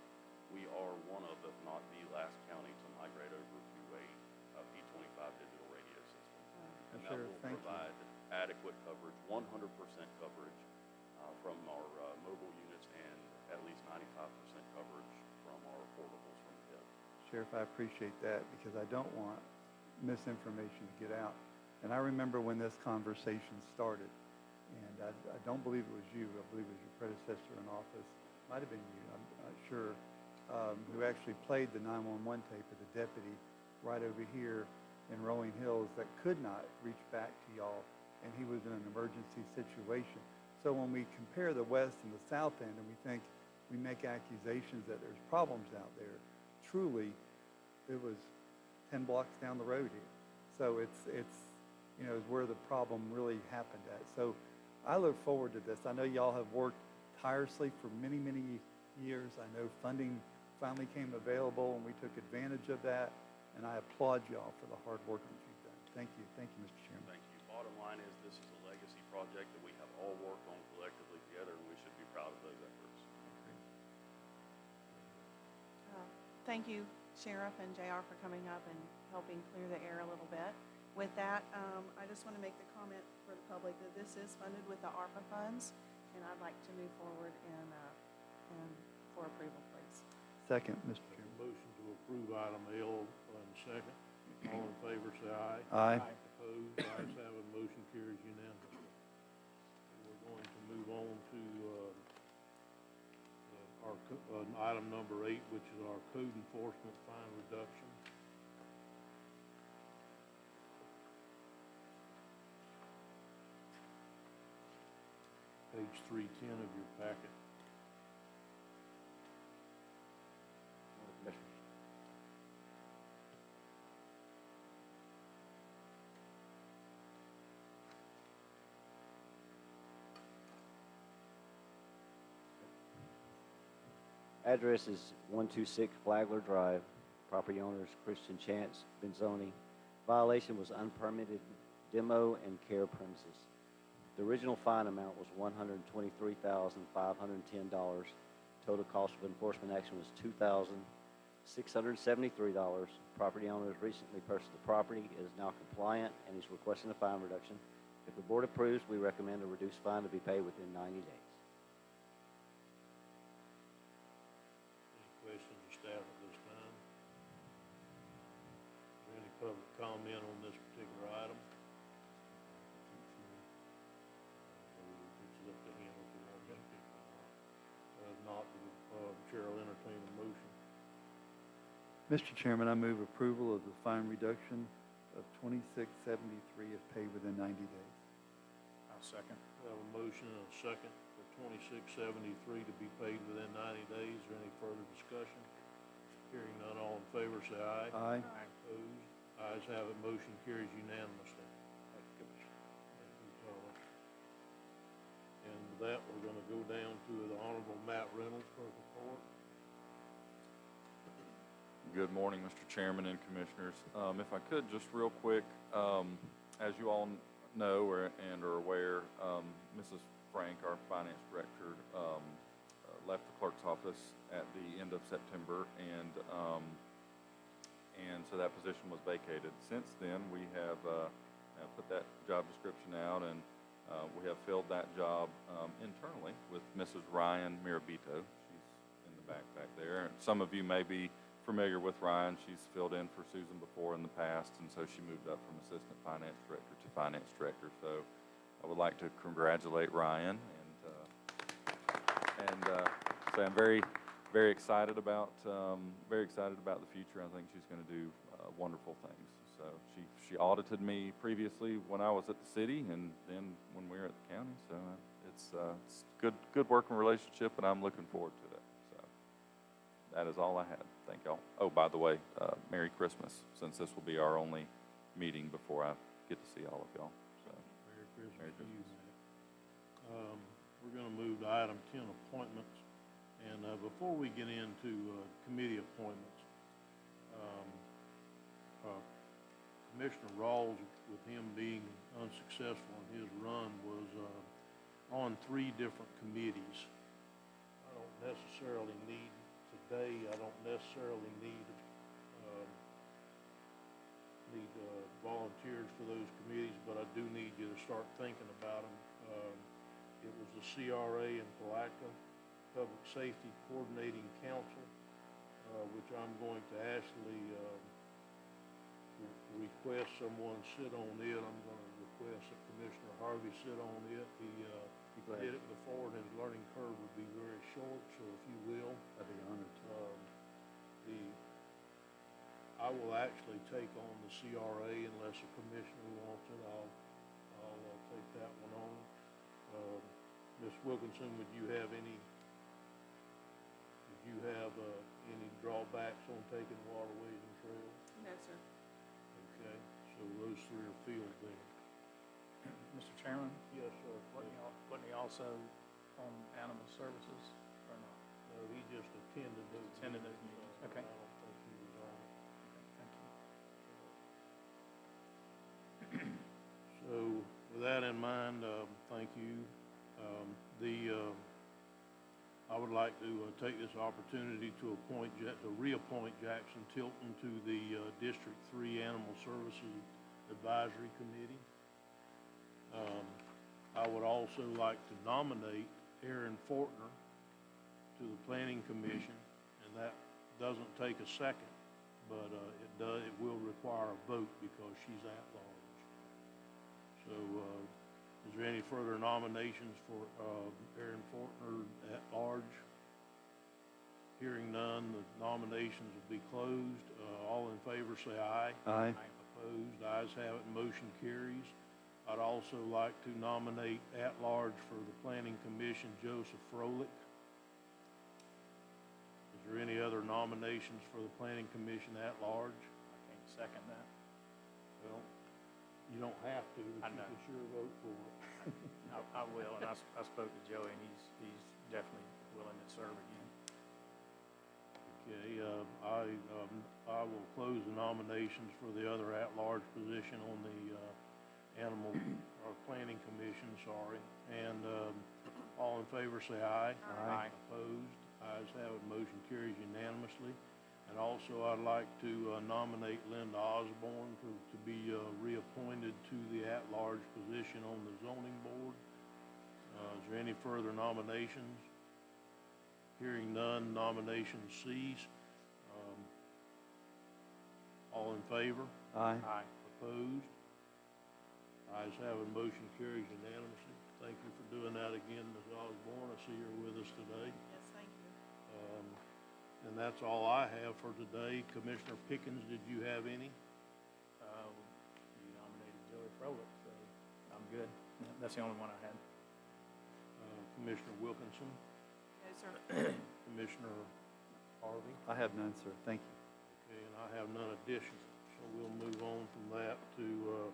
we are one of, if not the last county to migrate over to a P25 digital radio system. And that will provide adequate coverage, 100% coverage from our mobile units and at least 95% coverage from our portables from the hip. Sheriff, I appreciate that because I don't want misinformation to get out. And I remember when this conversation started, and I don't believe it was you. I believe it was your predecessor in office. Might have been you, I'm not sure, who actually played the 911 tape of the deputy right over here in Rolling Hills that could not reach back to y'all, and he was in an emergency situation. So when we compare the west and the south end and we think we make accusations that there's problems out there, truly it was 10 blocks down the road here. So it's you know, is where the problem really happened at. So I look forward to this. I know y'all have worked tirelessly for many, many years. I know funding finally came available and we took advantage of that, and I applaud y'all for the hard work that you've done. Thank you, Mr. Chairman. Thank you. Bottom line is this is a legacy project that we have all worked on collectively together, and we should be proud of those efforts. Thank you, Sheriff and JR, for coming up and helping clear the air a little bit. With that, I just want to make the comment for the public that this is funded with the ARPA funds, and I'd like to move forward and and for approval, please. Second, Mr. Chairman. Motion to approve item L and second. All in favor, say aye. Aye. Opposed, ayes have it, motion carries unanimously. We're going to move on to item number 8, which is our code enforcement fine reduction. Page 310 of your packet. Address is 126 Flagler Drive. Property owners Christian Chance, Benzoni. Violation was unpermitted demo and care premises. The original fine amount was $123,510. Total cost of enforcement action was $2,673. Property owner has recently purchased the property, is now compliant, and is requesting a fine reduction. If the board approves, we recommend a reduced fine to be paid within 90 days. Any questions of staff at this time? Is there any public comment on this particular item? It's up to him if he wants to speak or not. If not, the chair will entertain a motion. Mr. Chairman, I move approval of the fine reduction of $26.73 if paid within 90 days. I'll second. We have a motion and a second for $26.73 to be paid within 90 days. Is there any further discussion? Hearing none, all in favor, say aye. Aye. Opposed? Ayes have it, motion carries unanimously. Thank you, Commissioner. Thank you, Charlie. And with that, we're gonna go down to the Honorable Matt Reynolds for report. Good morning, Mr. Chairman and Commissioners. If I could, just real quick, as you all know and are aware, Mrs. Frank, our finance director, left the clerk's office at the end of September, and so that position was vacated. Since then, we have put that job description out, and we have filled that job internally with Mrs. Ryan Mirabito. She's in the back there. Some of you may be familiar with Ryan. She's filled in for Susan before in the past, and so she moved up from assistant finance director to finance director. So I would like to congratulate Ryan and say I'm very, very excited about the future. I think she's going to do wonderful things. So she audited me previously when I was at the city, and then when we were at the county. So it's good working relationship, and I'm looking forward to it. So that is all I had. Thank y'all. Oh, by the way, Merry Christmas, since this will be our only meeting before I get to see all of y'all. So Merry Christmas Merry to you, Christmas. Matt. We're gonna move to item 10, appointments. And before we get into committee appointments, Commissioner Rawls, with him being unsuccessful in his run, was on 3 different committees. I don't necessarily need today, I don't necessarily need volunteers for those committees, but I do need you to start thinking about them. It was the CRA in Palatka, Public Safety Coordinating Council, which I'm going to actually request someone sit on it. I'm going to request that Commissioner Harvey sit on it. He did it before, and his learning curve would be very short, so if you will. I'd be honored to. I will actually take on the CRA unless a commissioner wants it. I'll take that one on. Ms. Wilkinson, would you have any drawbacks on taking waterways and trails? No, sir. Okay, so those 3 are filled then. Mr. Chairman, Yes, sir. wasn't he also on animal services or not? No, he just attended those. Attended those meetings. Okay. I don't think he was on it. Thank you. So with that in mind, thank you. I would like to take this opportunity to reappoint Jackson Tilton to the District 3 Animal Services Advisory Committee. I would also like to nominate Aaron Fortner to the planning commission, and that doesn't take a second, but it will require a vote because she's at large. So, is there any further nominations for Erin Fortner at large? Hearing none, the nominations will be closed. All in favor say aye. Aye. Opposed, ayes have it, motion carries. I'd also like to nominate at large for the Planning Commission Joseph Froelich. Is there any other nominations for the Planning Commission at large? I can't second that. Well, you don't have to, I but you know. can sure vote for it. I will, and I spoke to Joey, and he's definitely willing to serve again. Okay, I will close the nominations for the other at-large position on the Planning Commission, sorry. And all in favor say aye. Aye. Opposed, ayes have it, motion carries unanimously. And also, I'd like to nominate Linda Osborne to be reappointed to the at-large position on the zoning board. Is there any further nominations? Hearing none, nominations cease. All in favor? Aye. Aye. Opposed? Ayes have it, motion carries unanimously. Thank you for doing that again, Ms. Osborne. I see you're with us today. Yes, thank you. And that's all I have for today. Commissioner Pickens, did you have any? You nominated Joey Froelich, so I'm good. Yeah, that's the only one I had. Commissioner Wilkinson? No, sir. Commissioner Harvey? I have none, sir. Thank you. Okay, and I have none additional. So we'll move on from that to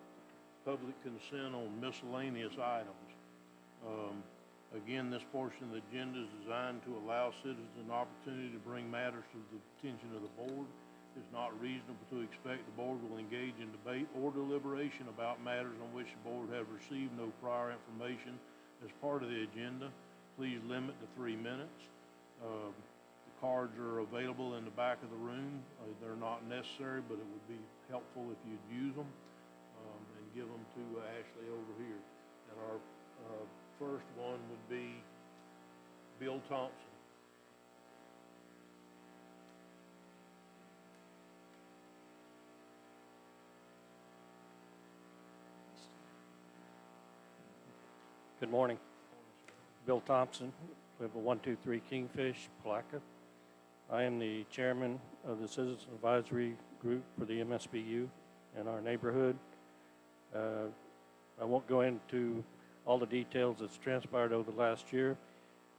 public consent on miscellaneous items. Again, this portion of the agenda is designed to allow citizens an opportunity to bring matters to the attention of the board. It's not reasonable to expect the board will engage in debate or deliberation about matters on which the board have received no prior information as part of the agenda. Please limit to 3 minutes. The cards are available in the back of the room. They're not necessary, but it would be helpful if you'd use them and give them to Ashley over here. And our first one would be Bill Thompson. Good morning. Bill Thompson. We have a 123 Kingfish, Palaca. I am the chairman of the Citizen Advisory Group for the MSBU in our neighborhood. I won't go into all the details that's transpired over the last year,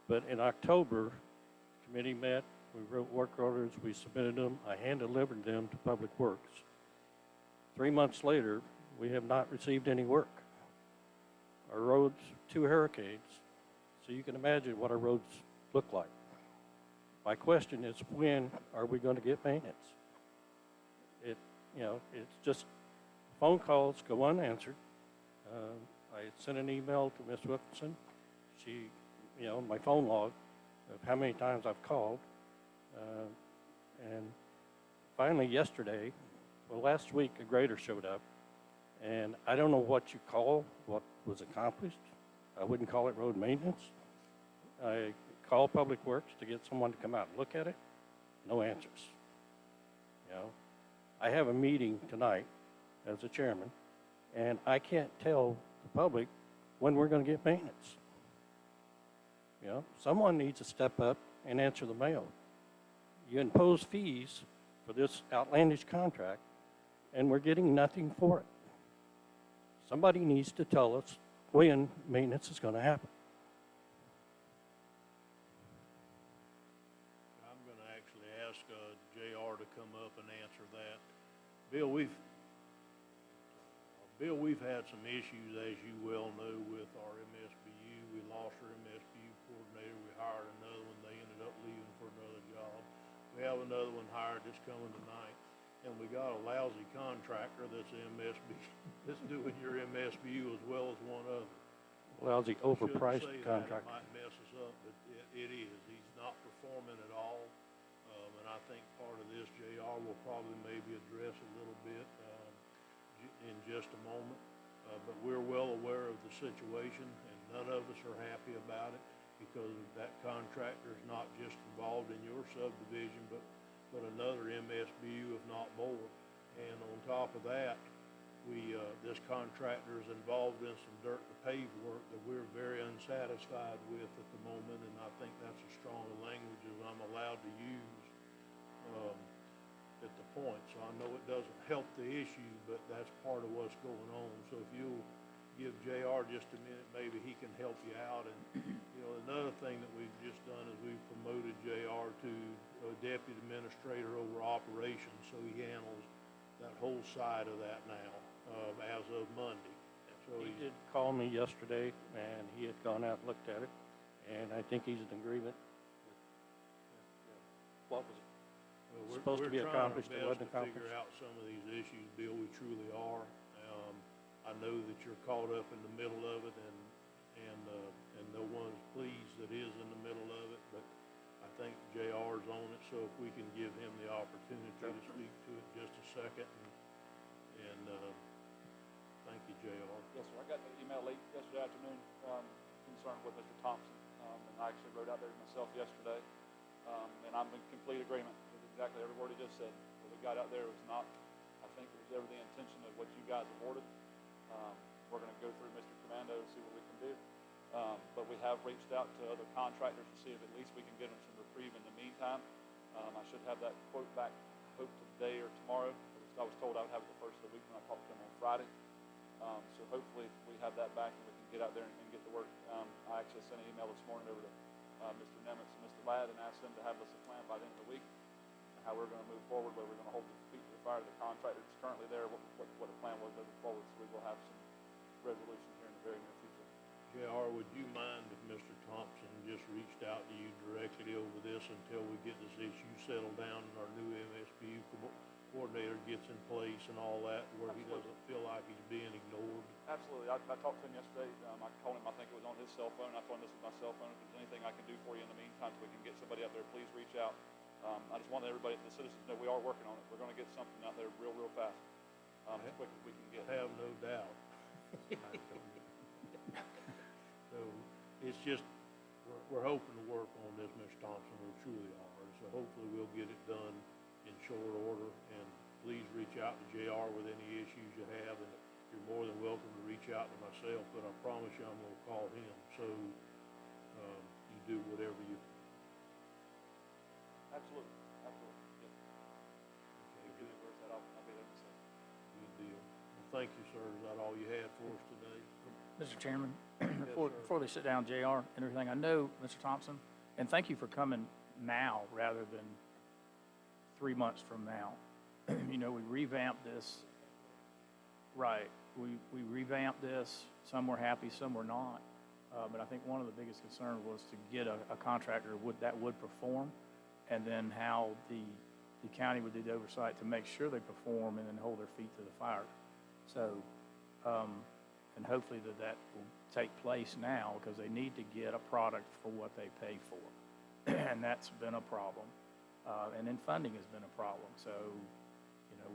but in October, the committee met, we wrote work orders, we submitted them, I hand-delivered them to Public Works. 3 months later, we have not received any work. Our roads, 2 hurricanes, so you can imagine what our roads look like. My question is, when are we going to get maintenance? It's just phone calls go unanswered. I sent an email to Ms. Wilkinson. She, my phone log of how many times I've called. And finally yesterday, last week, a grader showed up. And I don't know what you call what was accomplished. I wouldn't call it road maintenance. I called Public Works to get someone to come out and look at it. No answers. I have a meeting tonight as a chairman, and I can't tell the public when we're going to get maintenance. Someone needs to step up and answer the mail. You impose fees for this outlandish contract, and we're getting nothing for it. Somebody needs to tell us when maintenance is going to happen. I'm going to actually ask JR to come up and answer that. Bill, we've had some issues, as you well know, with our MSBU. We lost our MSBU coordinator. We hired another one. They ended up leaving for another job. We have another one hired that's coming tonight. And we got a lousy contractor that's MSBU, that's doing your MSBU as well as one other. Lousy, overpriced Shouldn't say contract. that, it might mess us up, but it is. He's not performing at all. And I think part of this, JR will probably maybe address a little bit in just a moment. But we're well aware of the situation, and none of us are happy about it. because that contractor is not just involved in your subdivision, but another MSBU, if not more. And on top of that, this contractor is involved in some dirt to pave work that we're very unsatisfied with at the moment, and I think that's as strong a language as I'm allowed to use at the point. So I know it doesn't help the issue, but that's part of what's going on. So if you'll give JR just a minute, maybe he can help you out. And, another thing that we've just done is we've promoted JR to deputy administrator over operations, so he handles that whole side of that now, as of Monday. So He did call me yesterday, and he had gone out and looked at it, and I think he's in agreement with what was supposed to be accomplished and wasn't We're trying our best to accomplished. figure out some of these issues, Bill, we truly are. I know that you're caught up in the middle of it, and no one's pleased that is in the middle of it, but I think JR's on it, so if we can give him the opportunity to speak to it just a second, and thank you, JR. Yes, sir. I got the email late yesterday afternoon concerned with Mr. Thompson, and I actually wrote out there myself yesterday, and I'm in complete agreement with exactly every word he just said. What we got out there was not, I think it was ever the intention of what you guys awarded. We're going to go through Mr. Commando and see what we can do. But we have reached out to other contractors to see if at least we can get them some reprieve in the meantime. I should have that quote back, I hope today or tomorrow. I was told I would have it the first of the week when I talked to him on Friday. So hopefully we have that back and we can get out there and get to work. I actually sent an email this morning over to Mr. Nemitz and Mr. Ladd and asked them to have us a plan by the end of the week, how we're going to move forward, whether we're going to hold the feet to the fire to the contractor that's currently there, what the plan was moving forward. So we will have some resolution here in the very near future. JR, would you mind if Mr. Thompson just reached out to you directly over this until we get this issue settled down and our new MSBU coordinator gets in place and all that, where he doesn't feel like he's being ignored? Absolutely. I talked to him yesterday. I called him, I think it was on his cell phone. I told him this is my cell phone. If there's anything I can do for you in the meantime so we can get somebody out there, please reach out. I just wanted everybody, the citizens, know we are working on it. We're going to get something out there real fast, as quick as we can get. I have no doubt. So it's just, we're hoping to work on this, Mr. Thompson, we truly are. So hopefully we'll get it done in short order, and please reach out to JR with any issues you have, and you're more than welcome to reach out to myself, but I promise you I'm gonna call him, so, you do whatever you. Absolutely. Yep. If you where's that, I'll be there in a second. Good deal. Well, thank you, sir. Is that all you had for us today? Mr. Chairman, sir. before they sit down, JR and everything, I know, Mr. Thompson, and thank you for coming now rather than 3 months from now. We revamped this, right, we revamped this, some were happy, some were not, but I think one of the biggest concerns was to get a contractor that would perform, and then how the county would do the oversight to make sure they perform and then hold their feet to the fire. So, and hopefully that will take place now, because they need to get a product for what they pay for. And that's been a problem. And then funding has been a problem. So,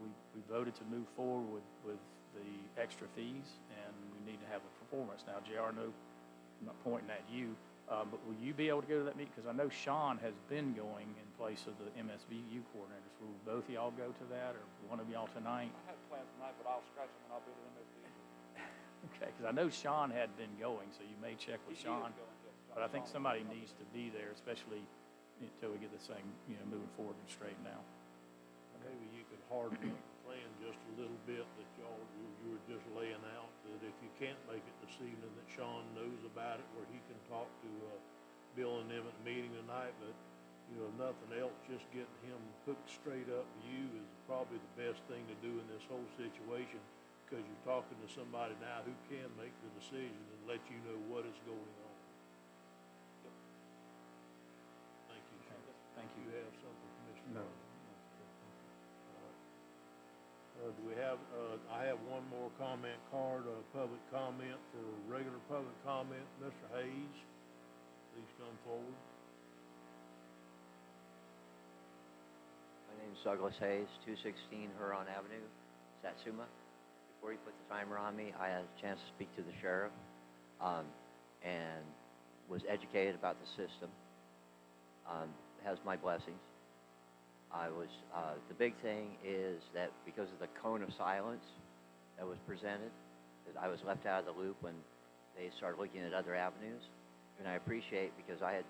we voted to move forward with the extra fees, and we need to have a performance. Now, JR, no, I'm not pointing at you, but will you be able to go to that meeting? Because I know Sean has been going in place of the MSBU coordinators. Will both of y'all go to that, or one of y'all tonight? I had plans tonight, but I'll scratch them and I'll be at MSD. Okay, because I know Sean had been going, so you may check with He is Sean. going, yes. But I think somebody needs to be there, especially until we get this thing, moving forward and straightened out. Maybe you could harden up the plan just a little bit that you were just laying out, that if you can't make it this evening, that Sean knows about it, where he can talk to Bill and them at the meeting tonight. But, if nothing else, just getting him hooked straight up to you is probably the best thing to do in this whole situation, because you're talking to somebody now who can make the decision and let you know what is going on. Thank you, sir. Thank you. You have something, Commissioner? No. Do we have, I have one more comment card, public comment for regular public comment. Mr. Hayes, please come forward. My name is Douglas Hayes, 216 Huron Avenue, Satsuma. Before you put the timer on me, I had a chance to speak to the sheriff, and was educated about the system, has my blessings. The big thing is that because of the cone of silence that was presented, that I was left out of the loop when they started looking at other avenues. And I appreciate, because I had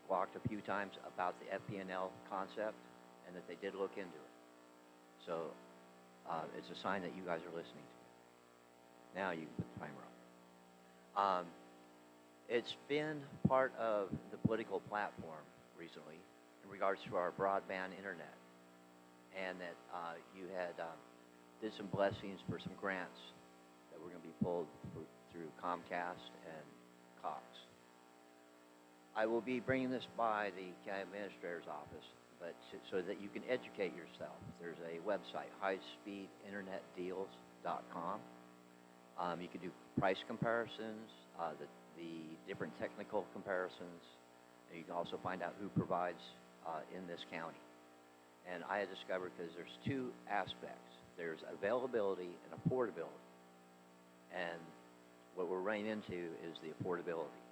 squawked a few times about the FP&L concept and that they did look into it. So it's a sign that you guys are listening to me. Now you can put the timer on. It's been part of the political platform recently in regards to our broadband internet, and that you had did some blessings for some grants that were going to be pulled through Comcast and Cox. I will be bringing this by the county administrator's office, but so that you can educate yourself. There's a website, highspeedinternetdeals.com. You can do price comparisons, the different technical comparisons. And you can also find out who provides in this county. And I had discovered, because there's two aspects. There's availability and affordability. And what we're running into is the affordability.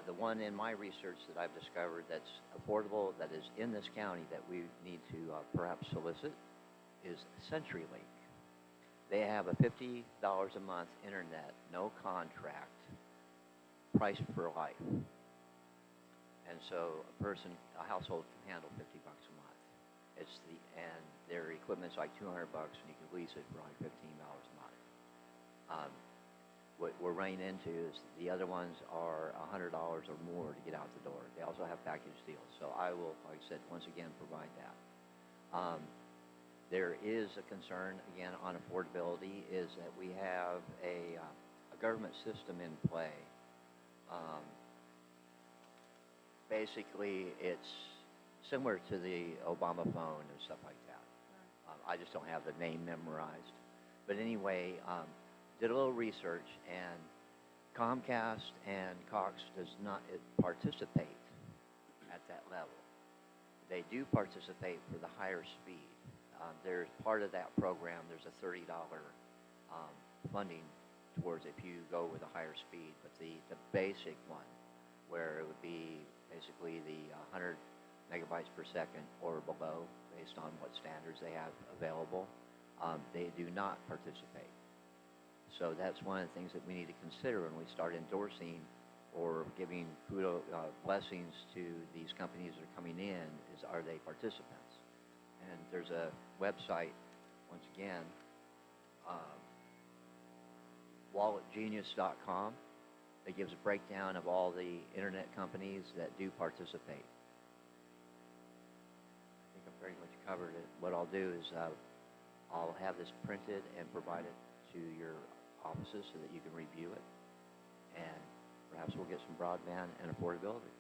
The one in my research that I've discovered that's affordable, that is in this county, that we need to perhaps solicit, is CenturyLink. They have a $50 a month internet, no contract, price for life. And so a household can handle $50 a month. And their equipment's like $200, and you can lease it for only $15 a month. What we're running into is the other ones are $100 or more to get out the door. They also have package deals. So I will, like I said, once again, provide that. There is a concern, again, on affordability, is that we have a government system in play. Basically, it's similar to the Obama phone and stuff like that. I just don't have the name memorized. But anyway, did a little research, and Comcast and Cox does not participate at that level. They do participate for the higher speed. There's part of that program, there's a $30 funding towards if you go with a higher speed, but the basic one, where it would be basically the 100 megabytes per second or below, based on what standards they have available, they do not participate. So that's one of the things that we need to consider when we start endorsing or giving blessings to these companies that are coming in, is are they participants? And there's a website, once again, walletgenius.com, that gives a breakdown of all the internet companies that do participate. I think I've pretty much covered it. What I'll do is I'll have this printed and provide it to your offices so that you can review it, and perhaps we'll get some broadband and affordability.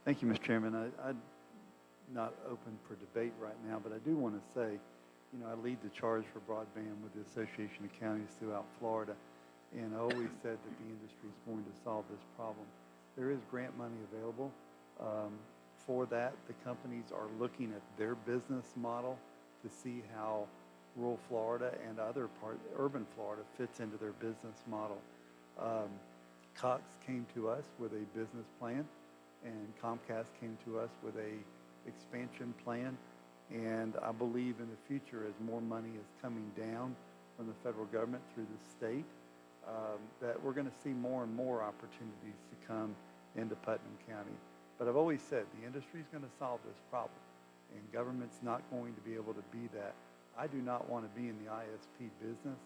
Thank you, Mr. Chairman. I'm not open for debate right now, but I do want to say, I lead the charge for broadband with the Association of Counties throughout Florida, and I always said that the industry is going to solve this problem. There is grant money available for that. The companies are looking at their business model to see how rural Florida and urban Florida fits into their business model. Cox came to us with a business plan, and Comcast came to us with a expansion plan. And I believe in the future, as more money is coming down from the federal government through the state, that we're going to see more and more opportunities to come into Putnam County. But I've always said the industry is going to solve this problem, and government's not going to be able to be that. I do not want to be in the ISP business.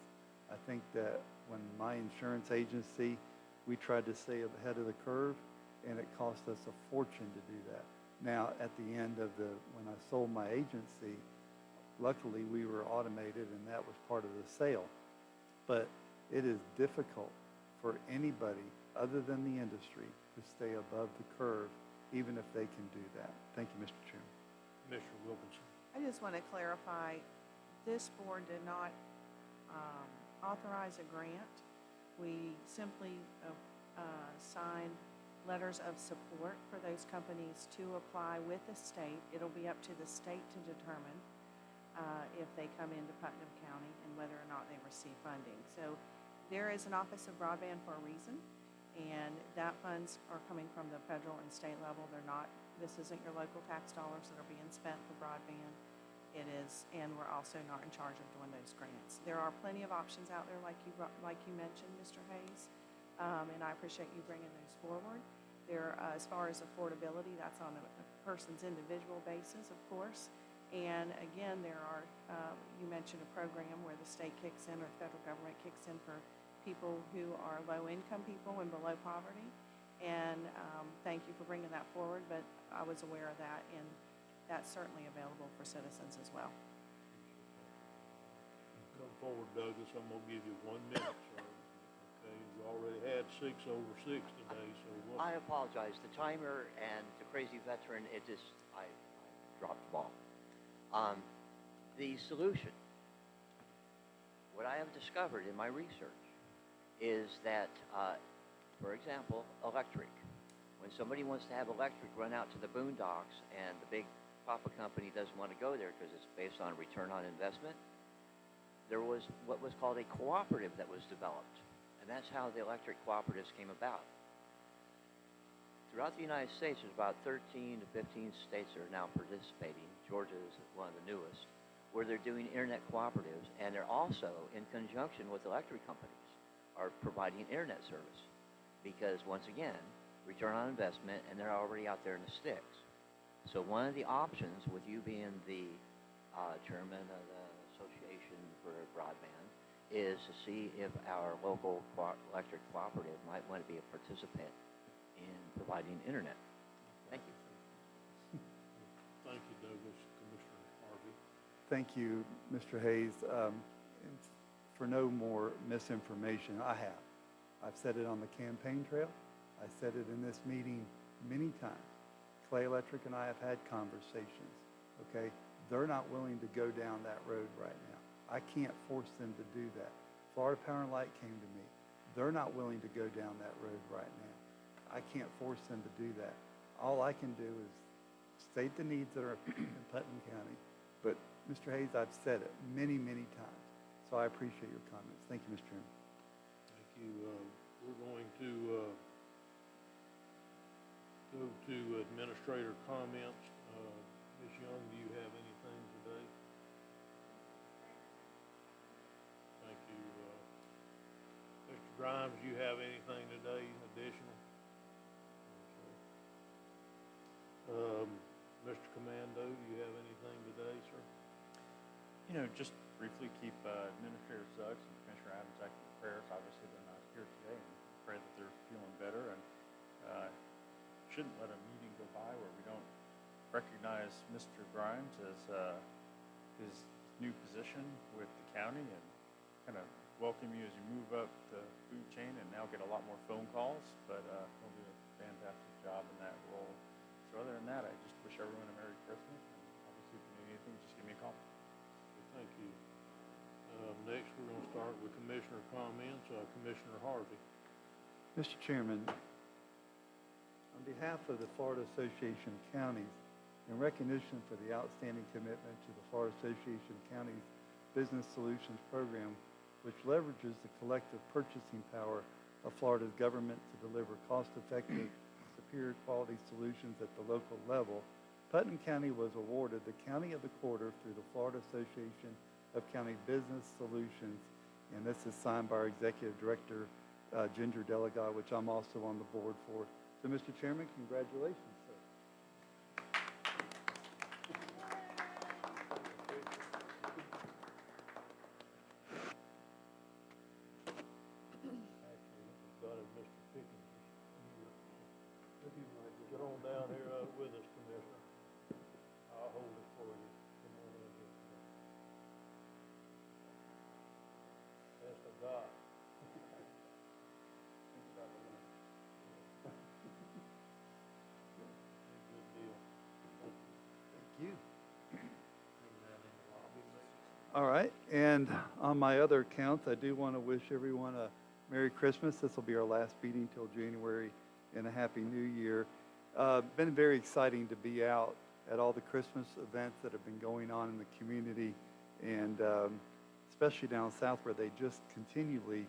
I think that when my insurance agency, we tried to stay ahead of the curve, and it cost us a fortune to do that. Now, at the end of when I sold my agency, luckily we were automated, and that was part of the sale. But it is difficult for anybody other than the industry to stay above the curve, even if they can do that. Thank you, Mr. Chairman. Commissioner Wilkinson. I just want to clarify, this board did not authorize a grant. We simply signed letters of support for those companies to apply with the state. It'll be up to the state to determine if they come into Putnam County and whether or not they receive funding. So there is an Office of Broadband for a reason, And that funds are coming from the federal and state level. They're not, this isn't your local tax dollars that are being spent for broadband. It is, and we're also not in charge of doing those grants. There are plenty of options out there, like you mentioned, Mr. Hayes, and I appreciate you bringing those forward. There, as far as affordability, that's on a person's individual basis, of course. And again, there are, you mentioned a program where the state kicks in or the federal government kicks in for people who are low-income people and below poverty. And thank you for bringing that forward, but I was aware of that, and that's certainly available for citizens as well. Come forward, Douglas, I'm gonna give you 1 minute, sir. Okay, we already had 6 over 6 today, so what? I apologize. The timer and the crazy veteran, I dropped the ball. The solution, what I have discovered in my research is that, for example, electric. When somebody wants to have electric run out to the boondocks and the big papa company doesn't want to go there because it's based on return on investment, there was what was called a cooperative that was developed. And that's how the electric cooperatives came about. Throughout the United States, there's about 13 to 15 states that are now participating. Georgia is one of the newest, where they're doing internet cooperatives, and they're also, in conjunction with electric companies, are providing internet service. Because, once again, return on investment, and they're already out there in the sticks. So one of the options, with you being the chairman of the Association for Broadband, is to see if our local electric cooperative might want to be a participant in providing internet. Thank you. Thank you, Douglas. Commissioner Harvey. Thank you, Mr. Hayes. And for no more misinformation, I've said it on the campaign trail. I said it in this meeting many times. Clay Electric and I have had conversations, okay? They're not willing to go down that road right now. I can't force them to do that. Florida Power and Light came to me. They're not willing to go down that road right now. I can't force them to do that. All I can do is state the needs that are in Putnam County. But, Mr. Hayes, I've said it many, many times. So I appreciate your comments. Thank you, Mr. Chairman. Thank you. We're going to go to administrator comments. Ms. Young, do you have anything today? Thank you. Mr. Grimes, do you have anything today additional? Mr. Commando, do you have anything today, sir? You know, just briefly keep Administrator Suggs and Commissioner Adams active in prayers. Obviously, they're not here today, and pray that they're feeling better. And shouldn't let a meeting go by where we don't recognize Mr. Grimes as his new position with the county, and kind of welcome you as you move up the food chain and now get a lot more phone calls. But he'll do a fantastic job in that role. So other than that, I just wish everyone a Merry Christmas. And obviously, if you need anything, just give me a call. Thank you. Next, we're going to start with commissioner comments. Commissioner Harvey. Mr. Chairman, on behalf of the Florida Association of Counties, in recognition for the outstanding commitment to the Florida Association of Counties Business Solutions Program, which leverages the collective purchasing power of Florida's government to deliver cost-effective, superior quality solutions at the local level, Putnam County was awarded the County of the Quarter through the Florida Association of County Business Solutions, and this is signed by our Executive Director, Ginger Delegate, which I'm also on the board for. So, Mr. Chairman, congratulations, sir. Actually, got it, Mr. Pickens. Get on down here with us, Commissioner. I'll hold it for you. Come on in here. That's the God. Good deal. Thank you. Bring that in the lobby, maybe. All right, and on my other accounts, I do want to wish everyone a Merry Christmas. This will be our last meeting till January, and a Happy New Year. Been very exciting to be out at all the Christmas events that have been going on in the community, and especially down south where they just continually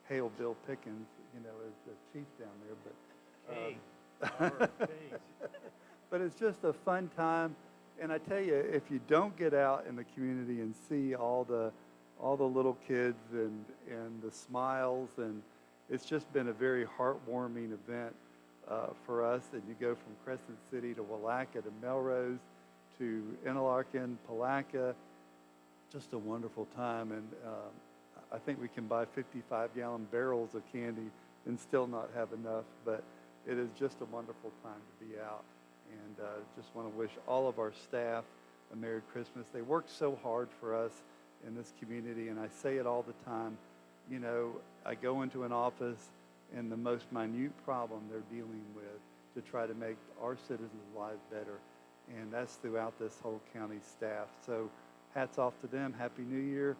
hail Bill Pickens, you know, as the chief down there, but. But it's just a fun time, and I tell you, if you don't get out in the community and see all the little kids and the smiles, and it's just been a very heartwarming event for us. And you go from Crescent City to Willaca to Melrose to Interlaken, Palaca, just a wonderful time. And I think we can buy 55-gallon barrels of candy and still not have enough, but it is just a wonderful time to be out. And just want to wish all of our staff a Merry Christmas. They work so hard for us in this community, and I say it all the time. You know, I go into an office, and the most minute problem they're dealing with to try to make our citizens' lives better, and that's throughout this whole county staff. So hats off to them. Happy New Year,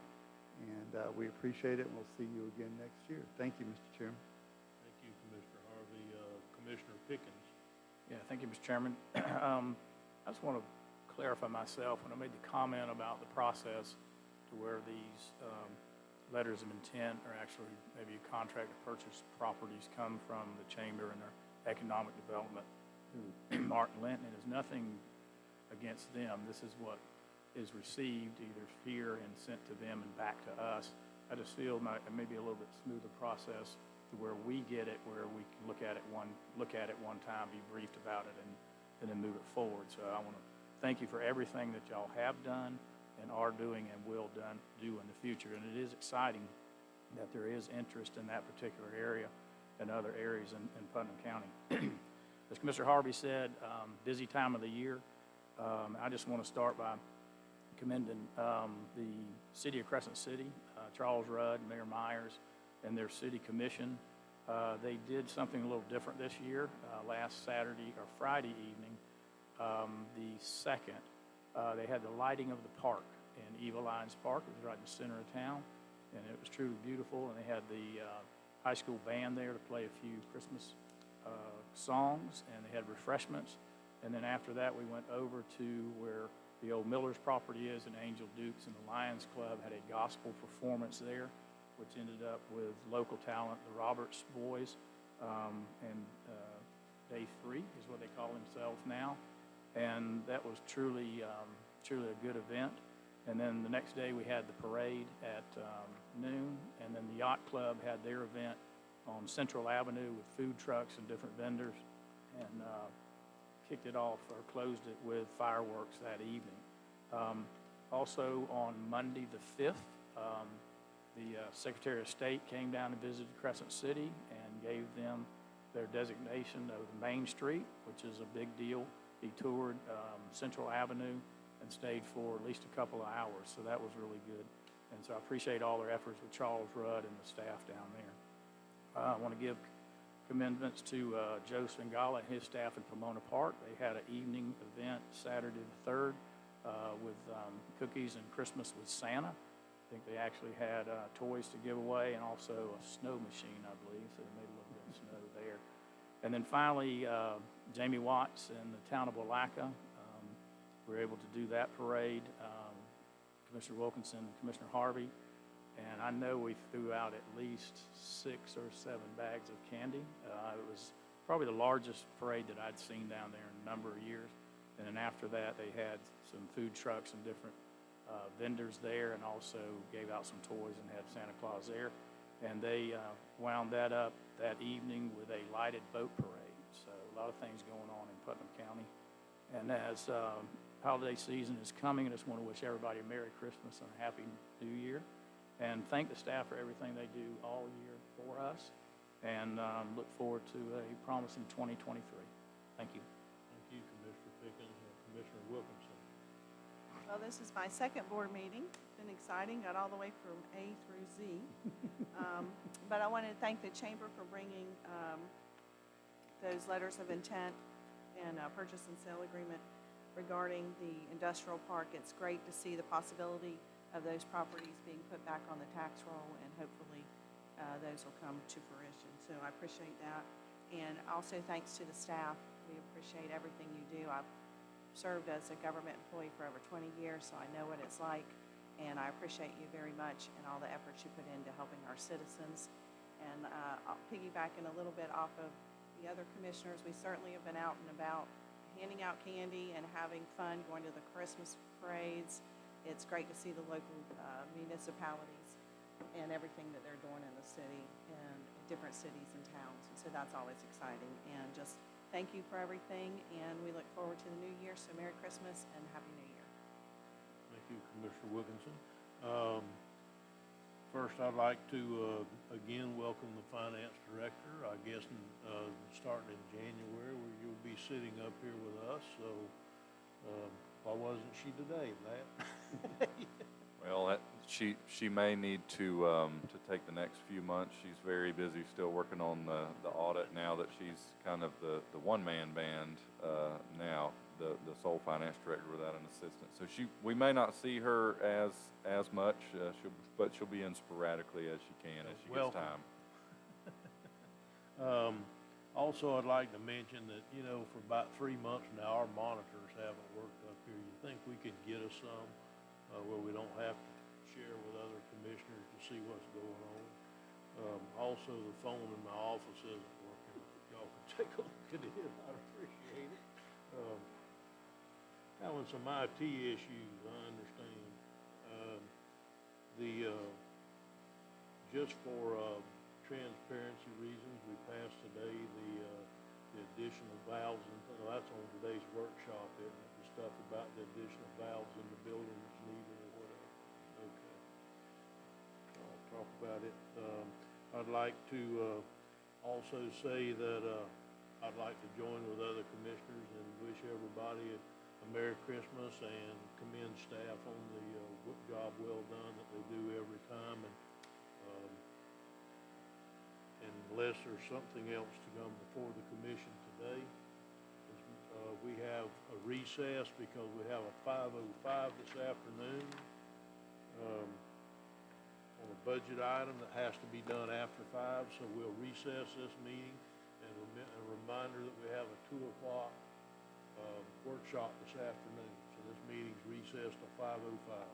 and we appreciate it, and we'll see you again next year. Thank you, Mr. Chairman. Thank you, Commissioner Harvey. Commissioner Pickens. Yeah, thank you, Mr. Chairman. I just want to clarify myself when I made the comment about the process to where these letters of intent or actually maybe a contract to purchase properties come from the chamber and their economic development. Martin Linton, it is nothing against them. This is what is received either here and sent to them and back to us. I just feel it may be a little bit smoother process to where we get it, where we can look at it one time, be briefed about it, and then move it forward. So I want to thank you for everything that y'all have done and are doing and will do in the future. And it is exciting that there is interest in that particular area and other areas in Putnam County. As Commissioner Harvey said, busy time of the year. I just want to start by commending the City of Crescent City, Charles Rudd, Mayor Myers, and their city commission. They did something a little different this year. Last Saturday or Friday evening, the 2nd, they had the lighting of the park in Eva Lyons Park. It was right in the center of town, and it was truly beautiful. And they had the high school band there to play a few Christmas songs, and they had refreshments. And then after that, we went over to where the old Miller's property is, and Angel Dukes and the Lions Club had a gospel performance there, which ended up with local talent, the Roberts Boys, and Day 3 is what they call themselves now. And that was truly a good event. And then the next day we had the parade at noon, and then the Yacht Club had their event on Central Avenue with food trucks and different vendors, and kicked it off or closed it with fireworks that evening. Also on Monday the 5th, the Secretary of State came down and visited Crescent City and gave them their designation of Main Street, which is a big deal. He toured Central Avenue and stayed for at least a couple of hours, so that was really good. And so I appreciate all their efforts with Charles Rudd and the staff down there. I want to give commendments to Joe Svingala and his staff in Pomona Park. They had an evening event Saturday the 3rd with cookies and Christmas with Santa. I think they actually had toys to give away and also a snow machine, I believe, so they made a little bit of snow there. And then finally, Jamie Watts and the town of Willaca were able to do that parade, Commissioner Wilkinson and Commissioner Harvey. And I know we threw out at least 6 or 7 bags of candy. It was probably the largest parade that I'd seen down there in a number of years. And then after that, they had some food trucks and different vendors there, and also gave out some toys and had Santa Claus there. And they wound that up that evening with a lighted boat parade. So a lot of things going on in Putnam County. And as holiday season is coming, I just want to wish everybody a Merry Christmas and a Happy New Year. And thank the staff for everything they do all year for us. And look forward to a promising 2023. Thank you. Thank you, Commissioner Pickens. Commissioner Wilkinson. Well, this is my second board meeting. It's been exciting, got all the way from A through Z. But I want to thank the Chamber for bringing those letters of intent and purchase and sale agreement regarding the industrial park. It's great to see the possibility of those properties being put back on the tax roll, and hopefully those will come to fruition. So I appreciate that. And also thanks to the staff. We appreciate everything you do. I've served as a government employee for over 20 years, so I know what it's like. And I appreciate you very much and all the efforts you put into helping our citizens. And piggybacking a little bit off of the other commissioners, we certainly have been out and about handing out candy and having fun, going to the Christmas parades. It's great to see the local municipalities and everything that they're doing in the city and different cities and towns. And so that's always exciting. And just thank you for everything, and we look forward to the new year. So Merry Christmas and Happy New Year. Thank you, Commissioner Wilkinson. First, I'd like to, again, welcome the Finance Director, I guess, starting in January, where you'll be sitting up here with us, so, why wasn't she today, Matt? Well, she may need to take the next few months. She's very busy still working on the audit now that she's kind of the one-man band now, the sole finance director without an assistant. So we may not see her as much, but she'll be in sporadically as she can as she gets time. Also, I'd like to mention that, for about 3 months now, our monitors haven't worked up here. You think we could get us some where we don't have to share with other commissioners to see what's going on? Also, the phone in my office isn't working. Y'all can take a look at it. I'd appreciate it. Having some IT issues, I understand. Just for transparency reasons, we passed today the additional valves, and that's on today's workshop, isn't it? The stuff about the additional valves in the building that's needed or whatever. Okay. I'll talk about it. I'd like to also say that I'd like to join with other commissioners and wish everybody a Merry Christmas and commend staff on the job well done that they do every time. And unless there's something else to come before the commission today, we have a recess because we have a 5:05 this afternoon on a budget item that has to be done after 5, so we'll recess this meeting. And a reminder that we have a 2 o'clock workshop this afternoon. So this meeting's recessed till 5:05.